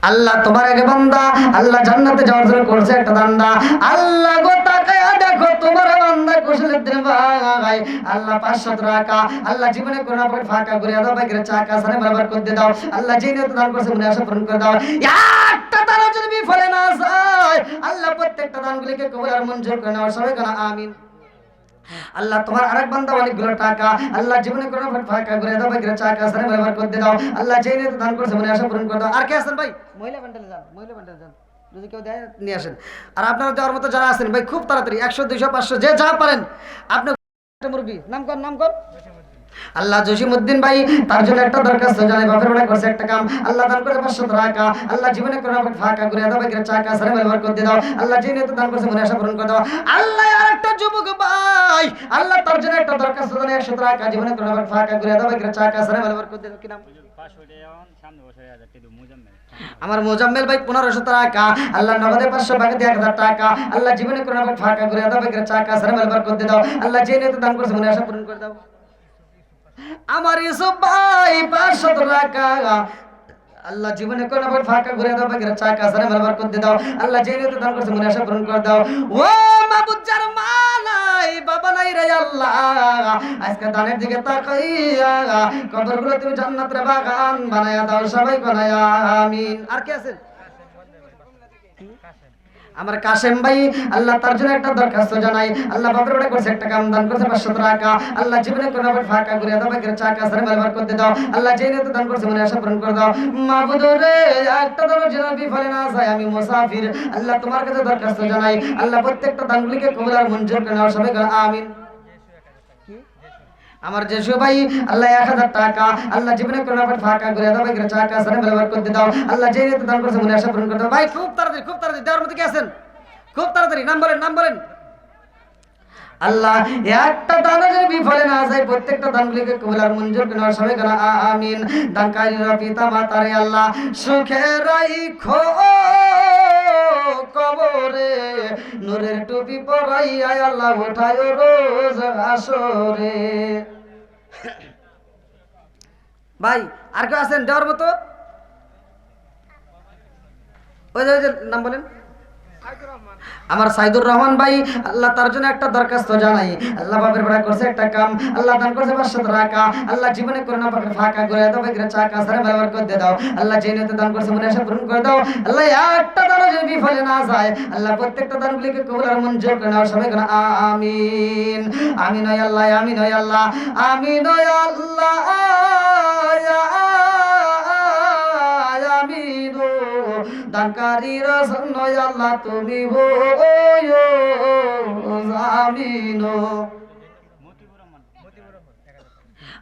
আল্লাহ তোমার আগে বান্দা, আল্লাহ জান্নাতে যাওয়ার জন্য করছে একটা দান্দা। আল্লাহ গো তাকায়া দেখো, তোমার বান্দা কুশিরউদ্দিন ভাই, আল্লাহ 500 টাকা, আল্লাহ জীবনে কোন পকেট ফাঁকা করে দাও, বাকিরা চাকা সারে বারবার করে দিয়ে দাও। আল্লাহ যে নিয়ত দান করছে মনে আশা পূরণ করে দাও। একটা দানও যদি বিফলে না যায়, আল্লাহ প্রত্যেকটা দানগুলিকে কবুল আর মঞ্জুর করে নাও। সবাই কেন আমিন। আল্লাহ তোমার আরেক বান্দা অনেকগুলো টাকা, আল্লাহ জীবনে কোনো ফাঁকা করে দাও, বাকিরা চাকা সারে বারবার করে দাও। আল্লাহ যে নিয়ত দান করছে মনে আশা পূরণ করে দাও। আর কে আছেন ভাই? মহিলা বান্ডেলে যান, যদি কেউ দেয় নিয়ে আসেন। আর আপনারা দেওয়ার মতো যারা আছেন ভাই, খুব তাড়াতাড়ি 100, 200, 500, যে যা পারেন। আপনি মুরব্বী নাম কর। আল্লাহ জসিমউদ্দিন ভাই, তার জন্য একটা দরখাস্ত জানাই, বাপের বেলা করছে একটা কাম, আল্লাহ দান করে 500 টাকা, আল্লাহ জীবনে কোনো ফাঁকা করে দাও, বাকিরা চাকা সারে বারবার করে দাও। আল্লাহ যে নিয়ত দান করছে মনে আশা পূরণ করে দাও। আল্লাহ আর একটা যুবক ভাই, আল্লাহ তার জন্য একটা দরখাস্ত জানাই, 100 টাকা, জীবনে কোনো ফাঁকা করে দাও, বাকিরা চাকা সারে বারবার করে দাও। কি নাম? আমার মোজাম্মেল ভাই 1500 টাকা, আল্লাহ নগদে 500, বাকি 1,000 টাকা, আল্লাহ জীবনে কোনো ফাঁকা করে দাও, বাকিরা চাকা সারে বারবার করে দাও। আল্লাহ যে নিয়ত দান করছে মনে আশা পূরণ করে দাও। আমার ইউসুফ ভাই 500 টাকা, আল্লাহ জীবনে কোন ফাঁকা করে দাও, বাকিরা চাকা সারে বারবার করে দাও। আল্লাহ যে নিয়ত দান করছে মনে আশা পূরণ করে দাও। ও মাবুদ, যার মা নাই বাবা নাই রে আল্লাহ, আজকে দানের দিকে তাকাইয়া কবরগুলো তুমি জান্নাতের বাগান বানায়া দাও। সবাই বানায় আমিন। আর কে আছেন? আমার কাশেম ভাই, আল্লাহ তার জন্য একটা দরখাস্ত জানাই, আল্লাহ বাপের বেটা করছে একটা কাম, দান করছে 500 টাকা, আল্লাহ জীবনে কোন ফাঁকা করে দাও, বাকিরা চাকা সারে বারবার করে দাও। আল্লাহ যে নিয়ত দান করছে মনে আশা পূরণ করে দাও। মাবুদ রে, একটা দানও যেন বিফলে না যায়, আমি মুসাফির, আল্লাহ তোমার কাছে দরখাস্ত জানাই, আল্লাহ প্রত্যেকটা দানগুলিকে কবুল আর মঞ্জুর করে নাও। সবাই আমিন। আমার জেসু ভাই, আল্লাহ 1,000 টাকা, আল্লাহ জীবনে কোন ফাঁকা করে দাও, বাকিরা চাকা সারে বারবার করে দাও। আল্লাহ যে নিয়ত দান করছে মনে আশা পূরণ করে দাও। ভাই খুব তাড়াতাড়ি দেওয়ার মধ্যে কি আছেন? খুব তাড়াতাড়ি নাম বলেন। আল্লাহ একটা দান যদি বিফলে না যায়, প্রত্যেকটা দানগুলিকে কবুল আর মঞ্জুর করে নাও। সবাই কেন আমিন। দানকারীরা পিতা মাতারে আল্লাহ সুখে রাখো কবরে, নূরের টুপি পরাইয়া আল্লাহ উঠায় রোজ আসরে। ভাই আর কেউ আছেন দেওয়ার মতো? ওই যে নাম বলেন। আমার সাইদুর রহমান ভাই, আল্লাহ তার জন্য একটা দরখাস্ত জানাই। আল্লাহ বাপের বেড়া করছে একটা কাম, আল্লাহ দান করছে 500 টাকা। আল্লাহ জীবনে করে না পাকে ফাঁকা করে দাও, বেগরে চাকা সারে ব্যবহার করে দাও। আল্লাহ যে নিয়তে দান করছে মনে আশা পূরণ করে দাও। আল্লাহ একটা দানও যেন বিফলে না যায়, আল্লাহ প্রত্যেকটা দানগুলিকে কবুল আর মঞ্জুর করে নাও। সবাই করে আমিন। আমিন ওয়া আল্লাহ, আমিন ওয়া আল্লাহ, আমিন ওয়া আল্লাহ, আমিন। দানকারীর জন্য আল্লাহ তুমি হইও আমিন।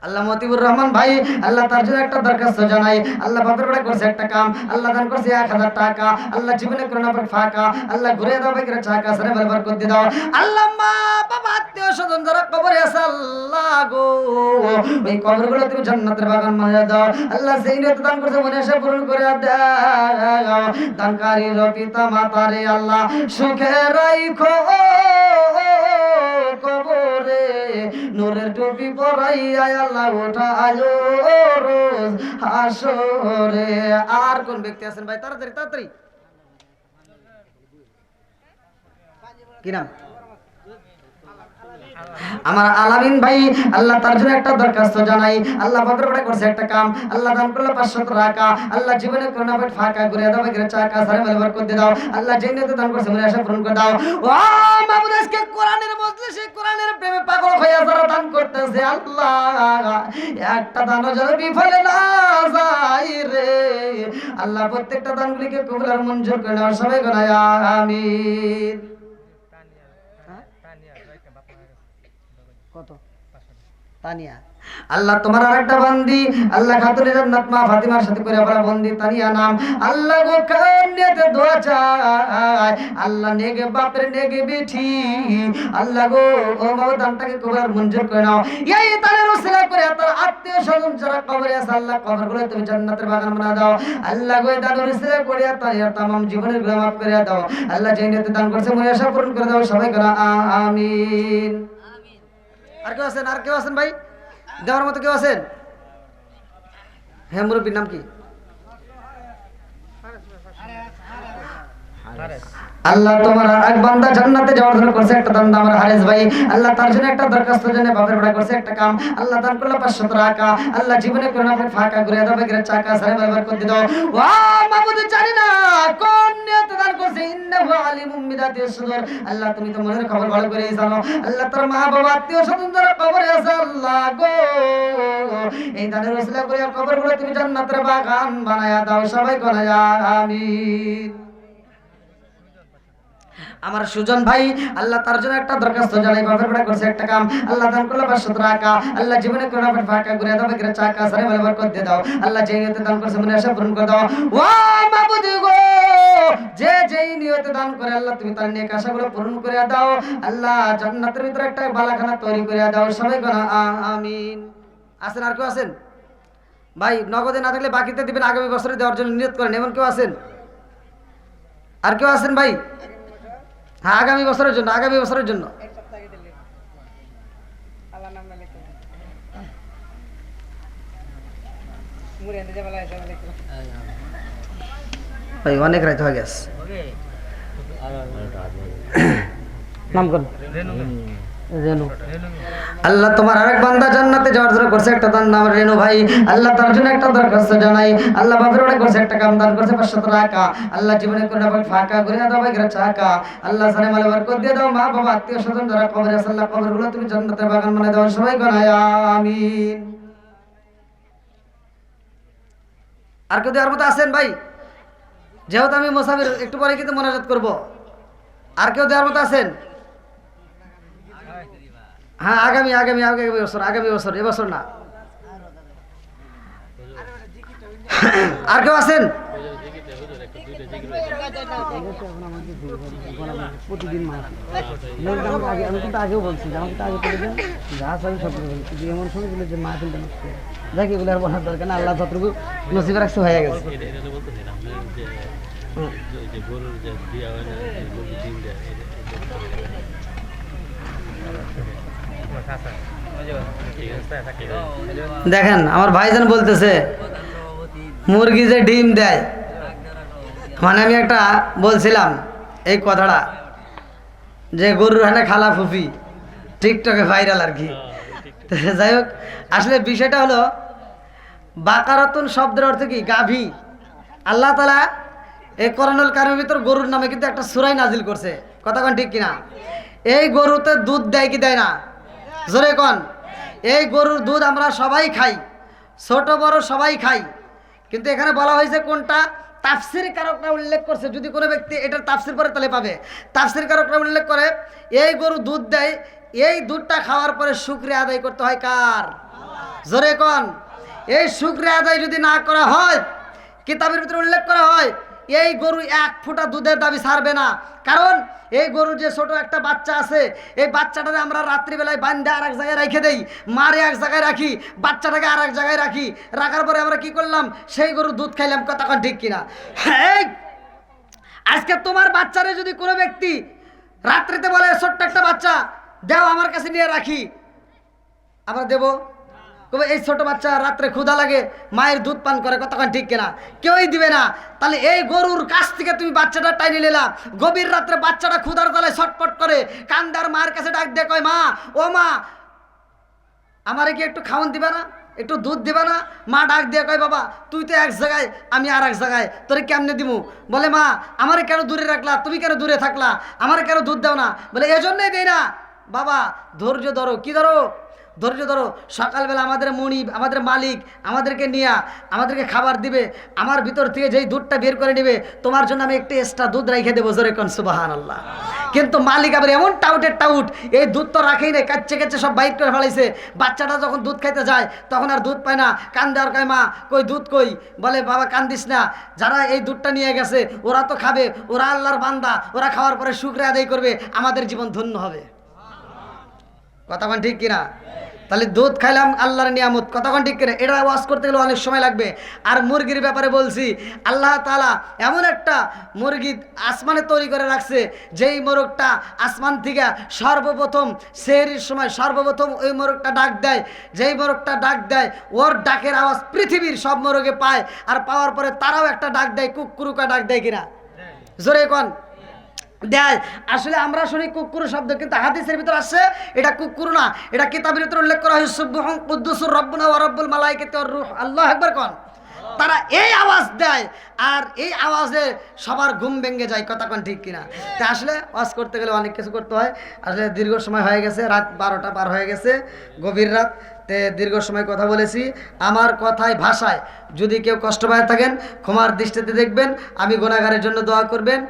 আল্লাহ মতিবুর রহমান ভাই, আল্লাহ তার জন্য একটা দরখাস্ত জানাই। আল্লাহ বাপের বেড়া করছে একটা কাম, আল্লাহ দান করছে 1000 টাকা। আল্লাহ জীবনে করোনা পর ফাঁকা, আল্লাহ ঘুরে দাও বেগরে চাকা সারে ব্যবহার করে দাও। আল্লাহ মা বাবা আত্মীয় স্বজন যারা কবরে আছে আল্লাহ গো, ওই কবরগুলো তুমি জান্নাতের বাগান বানিয়ে দাও। আল্লাহ সেই নিয়ত দান করছে মনে আশা পূরণ করে দাও। দানকারীর পিতা মাতারে আল্লাহ সুখে রাখো কবরে, নূরের টুপি পরাইয়া আল্লাহ উঠায়ো রোজ হাসরে। আর কোন ব্যক্তি আছেন ভাই? তাড়াতাড়ি তাড়াতাড়ি, কি নাম? আমার আলামিন ভাই, আল্লাহ তার জন্য একটা দরখাস্ত জানাই। আল্লাহ বাপের বেড়া করছে একটা কাম, আল্লাহ দান করলো 500 টাকা। আল্লাহ জীবনে করোনা পেট ফাঁকা করে দাও, বেগরে চাকা সারে ব্যবহার করে দাও। আল্লাহ যে নিয়তে দান করছে মনে আশা পূরণ করে দাও। ও মাবুদ, আজকে কোরআনের মজলিসে কোরআনের প্রেমে পাগল হয়ে যারা দান করতেছে আল্লাহ, একটা দানও যেন বিফলে না যায় রে। আল্লাহ প্রত্যেকটা দানগুলিকে কবুল আর মঞ্জুর করে নাও। সবাই বলে আমিন। কত? তানিয়া। আল্লাহ তোমার আরেকটা বান্দি, আল্লাহ খাতুনে জান্নাত মা ফাতিমার সাথে করে বলা বন্দি তানিয়া নাম। আল্লাহ গো কান্নাতে দোয়া চাই, আল্লাহ নেগে বাপের নেগে বেঠি, আল্লাহ গো ও মাও দানটাকে কবর মঞ্জুর করে নাও। এই তানের ওসিলা করে তার আত্মীয় স্বজন যারা কবরে আছে আল্লাহ কবরগুলো তুমি জান্নাতের বাগান বানা দাও। আল্লাহ গো দানের ওসিলা করে তার तमाम জীবনের গুনাহ মাফ করে দাও। আল্লাহ যে নিয়তে দান করছে মনে আশা পূরণ করে দাও। সবাই করে আমিন। আর কেউ আছেন? আর কেউ আছেন ভাই দেওয়ার মতো? কেউ আছেন? হ্যাঁ, মুরব্বীর নাম কি? আল্লাহ তোমার এক বান্দা জান্নাতে যাওয়ার জন্য করছে একটা দান, আমার হারেস ভাই, আল্লাহ তার জন্য একটা দরখাস্ত জন্য বাপের বেড়া করছে একটা কাম, আল্লাহ দান করলো 500 টাকা। আল্লাহ জীবনে করোনা পর ফাঁকা করে দাও, বেগরে চাকা সারে ব্যবহার করে দাও। ওয়া মাবুদ, জানি না কোন নিয়তে দান করছে, ইন্নাহু আলিমুম বিদাতিস সুদূর। আল্লাহ তুমি তো মনের খবর ভালো করে জানো। আল্লাহ তার মা বাবা আত্মীয় স্বজন যারা কবরে আছে আল্লাহ গো, এই দানের ওসিলা করে কবরগুলো তুমি জান্নাতের বাগান বানায়া দাও। সবাই বলে আমিন। আমার সুজন ভাই, আল্লাহ তার জন্য একটা দরখাস্ত জানাই। বাপের বেড়া করছে একটা কাম, আল্লাহ দান করলো 500 টাকা। আল্লাহ জীবনে করোনা পেট ফাঁকা করে দাও, বেগরে চাকা সারে ব্যবহার করে দাও। আল্লাহ যে নিয়তে দান করছে মনে আশা পূরণ করে দাও। ও মাবুদ গো, যে যেই নিয়তে দান করে আল্লাহ তুমি তার নেক আশাগুলো পূরণ করে দাও। আল্লাহ জান্নাতের ভিতরে একটা বালাখানা তৈরি করে দাও। সবাই বলে আমিন। আছেন? আর কেউ আছেন ভাই? নগদে না থাকলে বাকিতে দিবেন, আগামী বছরে দেওয়ার জন্য নিয়ত করেন। এমন কেউ আছেন? আর কেউ আছেন ভাই? হ্যাঁ, আগামী বছরের জন্য, আগামী বছরের জন্য। ভাই অনেক রাত হয়ে গেছে, নাম কোন? রেনু। আল্লাহ তোমার আরেক বান্দা জান্নাতে যাওয়ার জন্য করছে একটা দান, নাম রেনু ভাই, আল্লাহ তার জন্য একটা দরখাস্ত জানাই। আল্লাহ বাপের ওটা করছে একটা কাম, দান করছে 500 টাকা। আল্লাহ জীবনে করে না ফাঁকা করে দাও, বেগরে চাকা। আল্লাহ সানে মালে বরকত দিয়ে দাও। মা বাবা আত্মীয় স্বজন যারা কবরে আছে আল্লাহ কবরগুলো তুমি জান্নাতের বাগান বানায় দাও। সবাই বানায় আমিন। আর কেউ দেওয়ার মতো আছেন ভাই? যেহেতু আমি মুসাফির, একটু পরে কিন্তু মোনাজাত করব। আর কেউ দেওয়ার মতো আছেন? হ্যাঁ, আগামী বছর, আগামী বছর, এবছর না। আর কেউ আছেন? প্রতিদিন আমি কিন্তু আগেও বলছি, আমাকে তো আগে করে দেন যা আমি সব বলছি, এমন সময় বলে যে মাহফিলটা নষ্ট দেখ, এগুলো আর বলার দরকার না। আল্লাহ যতটুকু নসিবে রাখছে হয়ে গেছে। দেখেন আমার ভাইজান বলতেছে মুরগি যে ডিম দেয়, মানে আমি একটা বলছিলাম এই কথাটা যে গরুর হানে খালা ফুফি, টিকটকে ভাইরাল আর কি। তো যাই হোক, আসলে বিষয়টা হলো বাকারাতুন শব্দের অর্থ কি? গাভী। আল্লাহ তাআলা এই কোরআনুল কারীমের ভিতর গরুর নামে কিন্তু একটা সূরা নাজিল করছে, কথা কোন ঠিক কিনা? এই গরুতে দুধ দেয় কি দেয় না? জোরে কোন। এই গরুর দুধ আমরা সবাই খাই, ছোট বড় সবাই খাই, কিন্তু এখানে বলা হয়েছে কোনটা? তাফসির কারকরা উল্লেখ করছে, যদি কোনো ব্যক্তি এটার তাফসির পরে তাহলে পাবে। তাফসির কারকরা উল্লেখ করে এই গরু দুধ দেয়, এই দুধটা খাওয়ার পরে শুকরিয়া আদায় করতে হয় কার? জোরে কোন। এই শুকরিয়া আদায় যদি না করা হয়, কিতাবের ভিতরে উল্লেখ করা হয় এই গরু এক ফোঁটা দুধের দাবি ছাড়বে না। কারণ এই গরুর যে ছোট একটা বাচ্চা আছে, এই বাচ্চাটাকে আমরা রাত্রিবেলায় বান্ধে আর এক জায়গায় রেখে দেই, মারে এক জায়গায় রাখি, বাচ্চাটাকে আর এক জায়গায় রাখি, রাখার পরে আমরা কি করলাম? সেই গরুর দুধ খাইলাম, কথা কোন ঠিক কিনা? হ্যাঁ, আজকে তোমার বাচ্চারে যদি কোনো ব্যক্তি রাত্রিতে বলে ছোট্ট একটা বাচ্চা দেও আমার কাছে নিয়ে রাখি, আমরা দেবো? তবে এই ছোট বাচ্চা রাত্রে ক্ষুধা লাগে, মায়ের দুধ পান করে, কতক্ষণ ঠিক কিনা? কেউই দিবে না। তাহলে এই গরুর কাছ থেকে তুমি বাচ্চাটা টাইনে নিলা, গভীর রাত্রে বাচ্চাটা ক্ষুধার তলায় ছটপট করে কান্দার মার কাছে ডাক দিয়ে কয়, মা ও মা আমারে কি একটু খাওয়ান দিবে না, একটু দুধ দিবে না? মা ডাক দিয়ে কয়, বাবা তুই তো এক জায়গায়, আমি আর এক জায়গায়, তোরে কেমনে দিমু? বলে, মা আমারে কেন দূরে রাখলা, তুমি কেন দূরে থাকলা, আমারে কেন দুধ দাও না? বলে এজন্যই দেই না। বাবা ধৈর্য ধরো। কি ধরো? ধৈর্য ধরো। সকালবেলা আমাদের মনিব, আমাদের মালিক আমাদেরকে নিয়ে আমাদেরকে খাবার দিবে, আমার ভিতর থেকে যেই দুধটা বের করে নেবে, তোমার জন্য আমি একটু এক্সট্রা দুধ রেখে দেবো। জোরে কোন সুবহানাল্লাহ। কিন্তু মালিক আবার এমন টাউটের টাউট, এই দুধ তো রাখেই নেই, কাচ্চে কাচ্চে সব বাইর করে ফেলাইছে। বাচ্চাটা যখন দুধ খাইতে যায় তখন আর দুধ পায় না, কান্দে আর কয়, মা কই দুধ কই? বলে, বাবা কান্দিস না, যারা এই দুধটা নিয়ে গেছে ওরা তো খাবে, ওরা আল্লাহর বান্দা, ওরা খাওয়ার পরে শুকরিয়া আদায় করবে, আমাদের জীবন ধন্য হবে। কথা কোন ঠিক কিনা? তাহলে দুধ খাইলাম আল্লাহর নিয়ামত, কতক্ষণ ঠিক করে? এটা ওয়াজ করতে গেলে অনেক সময় লাগবে। আর মুরগির ব্যাপারে বলছি, আল্লাহ তাআলা এমন একটা মুরগি আসমানে তৈরি করে রাখছে, যেই মোরগটা আসমান থেকে সর্বপ্রথম সেহরির সময় সর্বপ্রথম ওই মোরগটা ডাক দেয়, যেই মোরগটা ডাক দেয় ওর ডাকের আওয়াজ পৃথিবীর সব মোরগে পায়, আর পাওয়ার পরে তারাও একটা ডাক দেয়, কুকুরুকা ডাক দেয় কিনা? জোরে কোন দেয়। আসলে আমরা শুনি কুকুর শব্দ, কিন্তু হাদিসের ভিতর আসছে এটা কুকুর না, এটা কিতাবের ভিতর উল্লেখ করা হয়েছে সুবহান কুদ্দুসুর রব্বুনা ওয়া রব্বুল মালাইকাতি ওয়ার রূহ। আল্লাহু আকবার কোন। তারা এই আওয়াজ দেয়, আর এই আওয়াজে সবার ঘুম ভেঙে যায়, কথা কোন ঠিক কিনা? তা আসলে ওয়াজ করতে গেলে অনেক কিছু করতে হয়। আসলে দীর্ঘ সময় হয়ে গেছে, রাত 12টা পার হয়ে গেছে, গভীর রাত, তে দীর্ঘ সময় কথা বলেছি। আমার কথায় ভাষায় যদি কেউ কষ্ট পায় থাকেন ক্ষমার দৃষ্টিতে দেখবেন, আমি গুনাহগারের জন্য দোয়া করবেন।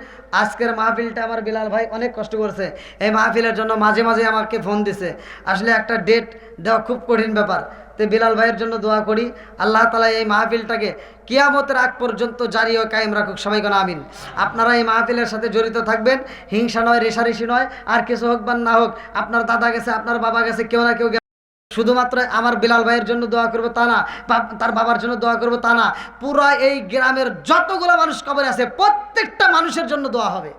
আজকের মাহফিলটা আমার বিলাল ভাই অনেক কষ্ট করছে, এই মাহফিলের জন্য মাঝে মাঝে আমাকে ফোন দিছে। আসলে একটা ডেট দেওয়া খুব কঠিন ব্যাপার, তো বিলাল ভাইয়ের জন্য দোয়া করি, আল্লাহ তাআলা এই মাহফিলটাকে কিয়ামতের আগ পর্যন্ত জারি ও কায়েম রাখুক, সবাই কোন আমিন। আপনারা এই মাহফিলের সাথে জড়িত থাকবেন, হিংসা নয়, রেশারেশি নয়, আর কিছু হোক বা না হোক, আপনার দাদা গেছে, আপনার বাবা গেছে, কেউ না কেউ শুধুমাত্র আমার বিলাল ভাইয়ের জন্য দোয়া করবো তা না, তার বাবার জন্য দোয়া করবো তা না, পুরা এই গ্রামের যতগুলো মানুষ কবরে আছে প্রত্যেকটা মানুষের জন্য দোয়া হবে,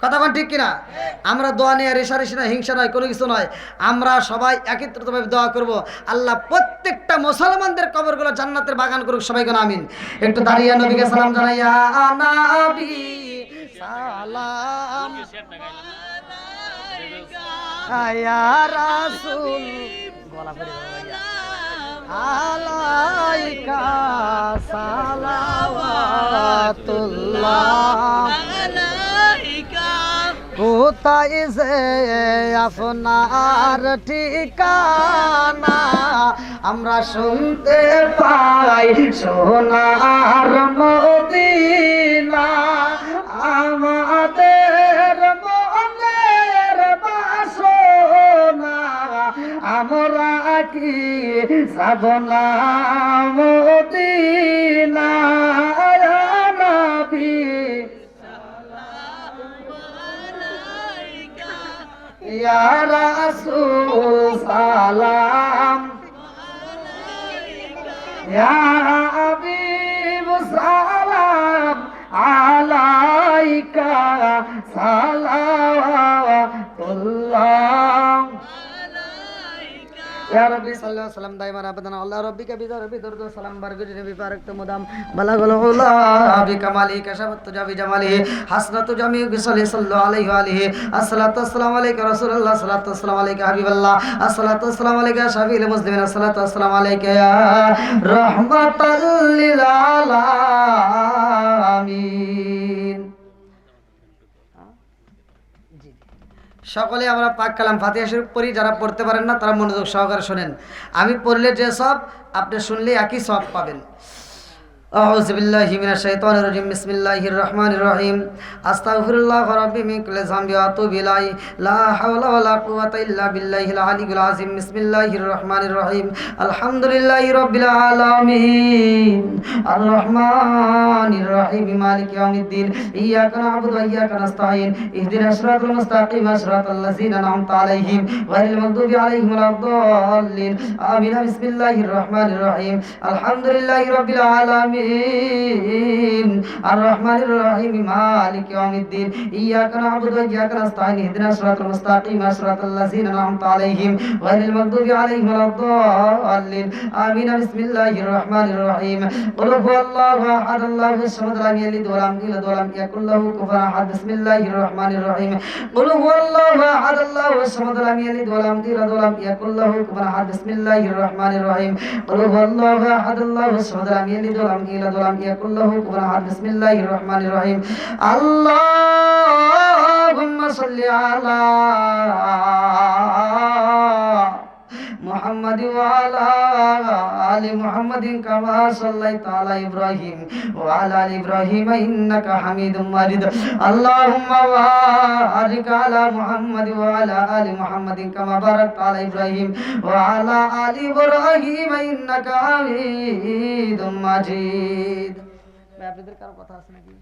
কথা বল ঠিক কিনা? আমরা দোয়া নিয়ে রেশারেশি নয়, হিংসা নয়, কোনো কিছু নয়, আমরা সবাই একত্রিতভাবে দোয়া করব, আল্লাহ প্রত্যেকটা মুসলমানদের কবরগুলো জান্নাতের বাগান করুক, সবাই কোন আমিন। একটু দাঁড়িয়ে নবীকে সালাম জানাইয়া, নবী সালাম আয়া রাসূল গলা পড়ে ভাইয়া আলাইকা সালাওয়াতুল্লাহ আলাইকা। কোথায় যে আপনার ঠিকানা আমরা শুনতে পাই, সোনার মদিনা আমাদের মনের বাসনা, আমরা কি যাব না মদিনা? ইয়া নবী ইয়া রাসূল সালাম ইয়া হাবিব সালাম আলাইকা সালাওয়াতুল্লাহ ইয়া রাব্বি সাল্লাল্লাহু আলাইহি সাল্লাম দাইমান আবাদান আল্লাহ রাব্বিকা বিদা রাব্বি দরুদ সালাম বারগুজি নবী পাক মুদাম বালাগুল উলা বিকামালি কাশাফত জাবি জামালি হাসনাতু জামি বিসালি সাল্লাল্লাহু আলাইহি ওয়া আলিহি আসসালাতু ওয়াসসালামু আলাইকা রাসূলুল্লাহ সাল্লাতু ওয়াসসালামু আলাইকা হাবিবাল্লাহ আসসালাতু ওয়াসসালামু আলাইকা শাফিউল মুসলিমিন আসসালাতু ওয়াসসালামু আলাইকা ইয়া রাহমাতাল লিল আলামিন। সকলে আমরা পাক কালাম ফাতিহা শরীফ পড়ি, যারা পড়তে পারেন না তারা মনোযোগ সহকারে শোনেন। আমি পড়লে যে সব, আপনি শুনলে একই সব পাবেন। আউযু বিল্লাহি মিনাশ শাইতানির রাজিম বিসমিল্লাহির রহমানির রহিম আস্তাগফিরুল্লাহ রাব্বি মিন কুল্লি যামবি ওয়া আতুবু ইলাইহি লা হাওলা ওয়া লা কুওয়াতা ইল্লা বিল্লাহিল আলিয়্যিল আযীম বিসমিল্লাহির রহমানির রহিম আলহামদুলিল্লাহি রাব্বিল আলামিন আর রহমানির রহিম মালিকি ইয়াউমিদ্দিন ইয়্যাকা না'বুদু ওয়া ইয়্যাকা নাস্তাঈন ইহদিনাস সিরাতাল মুস্তাকিম সিরাতাল লাযিনা আন'আমতা আলাইহিম গায়রিল মাগদুবি আলাইহিম ওয়ালাদ-দাল্লিন আমিন। বিসমিল্লাহির রহমানির রহিম আলহামদুলিল্লাহি রাব্বিল আলামিন আর রহমানির রহিম মালিকি ইয়াউমিদ্দিন ইয়্যাকা না'বুদু ওয়া ইয়্যাকা নাস্তাঈন ইহদিনাস সিরাতাল মুস্তাকিম সিরাতাল লাযিনা আন'আমতা আলাইহিম গায়রিল মাগদুবি আলাইহিম ওয়ালাদ-দাল্লিন আমিন। বিসমিল্লাহির রহমানির রহিম কুল হুয়াল্লাহু আহাদ আল্লাহুস সামাদ লাম ইয়ালিদ ওয়া লাম ইউলাদ ওয়া লাম ইয়াকুল লাহু কুফুওয়ান আহাদ। বিসমিল্লাহির রহমানির রহিম কুল হুয়াল্লাহু আহাদ আল্লাহুস সামাদ লাম ইয়ালিদ ওয়া লাম ইউলাদ ওয়া লাম ইয়াকুল লাহু কুফুওয়ান আহাদ। বিসমিল্লাহির রহমানির রহিম কুল হুয়াল্লাহু আহাদ আল্লাহুস সামাদ লাম ইয়ালিদ ওয়া লাম ইউলাদ ওয়া লাম ইয়াকুল লাহু কুফুওয়ান আহাদ। বিসমিল্লাহির রহমানির রহিম আল্লাহুম্মা সাল্লি আলা মুহাম্মাদ ওয়া আলা আলি মুহাম্মাদিন কামা সাল্লাইতা আলা ইব্রাহিম ওয়া আলা আলি ইব্রাহিম ইন্নাকা হামিদুম মাজিদ। আল্লাহুম্মা বারিক আলা মুহাম্মাদ ওয়া আলা আলি মুহাম্মাদিন কামা বারাকতা আলা ইব্রাহিম ওয়া আলা আলি ইব্রাহিম ইন্নাকা হামিদুম মাজিদ। ভাই, আপনাদের কারো কথা আছে নাকি?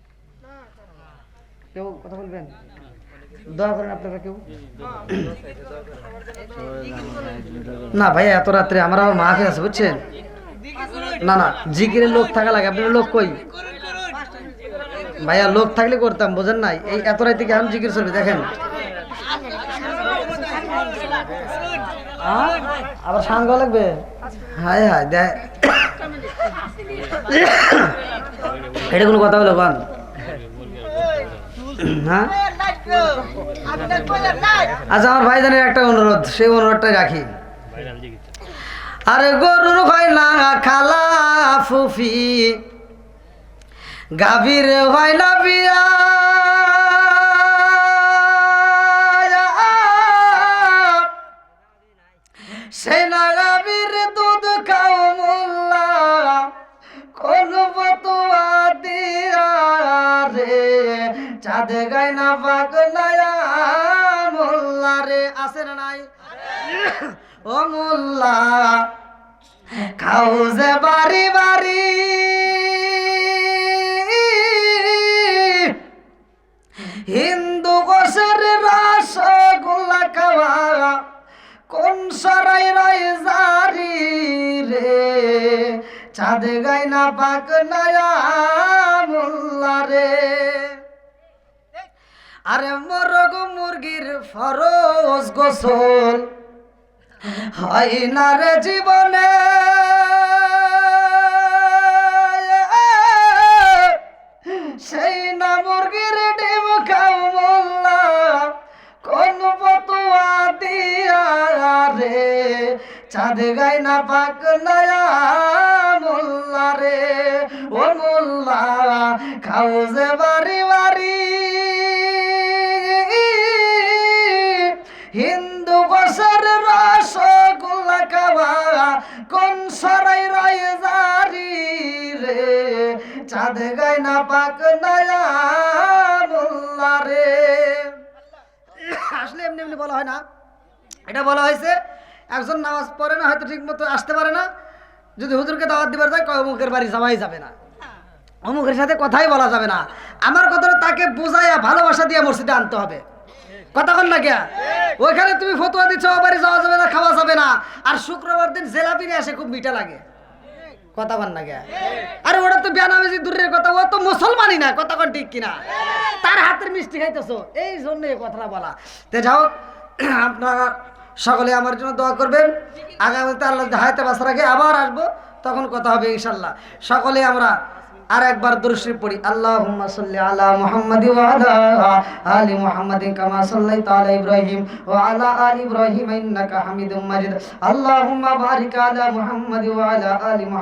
কেউ কথা বলবেন? দোয়া করেন আপনারা কেউ? না ভাই, এত রাত্রে আমার আবার মাহফিল আছে বুঝছেন। না না, জিকিরের লোক থাকা লাগে। আপনার লোক কই ভাইয়া? লোক থাকলে করতাম, বোঝেন নাই? এই এত রাতে কি এখন জিকির চলবে? দেখেন আবার সাঙ্গ লাগবে। হায় হায়, দেখ এটা কোনো কথা হলো বান? হ্যাঁ আচ্ছা, আমার ভাইজানের একটা অনুরোধ, সেই অনুরোধটাই রাখি। আরে গরুর হয় না খালা ফুফি, গাভীর হয় না বিয়া, সেই না গাভীর দুধ খাও মোল্লা, কোন ফতোয়া দিয়া রে চাঁদ গায় না পাগলায়া মোল্লা রে। আছে না নাই? ও মোল্লা খাও যে বাড়ি বাড়ি, হিন্দু গোসের রসগোল্লা খাওয়া, কোন সরাই রাই জারি রে চাঁদ গায় না পাগলায়া মোল্লা রে। আরে মোরগ মুরগির ফরজ গোসল হয় না রে জীবনে, সেই না মুরগির ডিম খাও মোল্লা, কোন ফতোয়া দিয়া রে চাঁদ গায় না পাগলায়া মোল্লা রে। ও মোল্লা খাও যে বাড়ি বাড়ি, হিন্দু গোসের রসগোল্লা খাওয়া, কোন সরাই রাই জারি রে চাঁদ গায় না পাগলায়া মোল্লা রে। আসলে এমনি এমনি বলা হয় না, এটা বলা হয়েছে একজন নামাজ পড়ে না, হয়তো ঠিক মতো আসতে পারে না, যদি হুজুরকে দাওয়াত দিবার যায় কয় অমুকের বাড়ি যাওয়াই যাবে না, অমুকের সাথে কথাই বলা যাবে না। আমার কথাটা তাকে বুঝাইয়া ভালোবাসা দিয়ে মসজিদে আনতে হবে। কথা কন না কে? ওইখানে তুমি ফতোয়া দিচ্ছ বাড়ি যাওয়া যাবে না, খাওয়া যাবে না, আর শুক্রবার দিন জেলাপি নিয়ে আসে, খুব মিঠা লাগে। কথা কন না কে? আরে ওটা তো বেনামাজি দূরের কথা, ও তো মুসলমানই না। কথা কন ঠিক কিনা? তার হাতের মিষ্টি খাইতেছো, এই জন্য এই কথাটা বলা। তে যাও, আপনারা সকলে আমার জন্য দোয়া করবেন। আগামীতে আল্লাহ হায়াতে বাঁচা রাখে আবার আসবো, তখন কথা হবে ইনশাল্লাহ। সকলে আমরা আর একবার দুরূদ শরীফ পড়ি। আল্লাহুম্মা সাল্লি আলা মুহাম্মাদি ওয়া আলা আলি মুহাম্মাদিন কামা সাল্লাইতা আলা ইব্রাহিম ওয়া আলা আলি ইব্রাহিম ইন্নাকা হামিদুম মাজিদ। আল্লাহুম্মা বারিক আলা মুহাম্মাদি ওয়া আলা আলি মুহাম্মাদ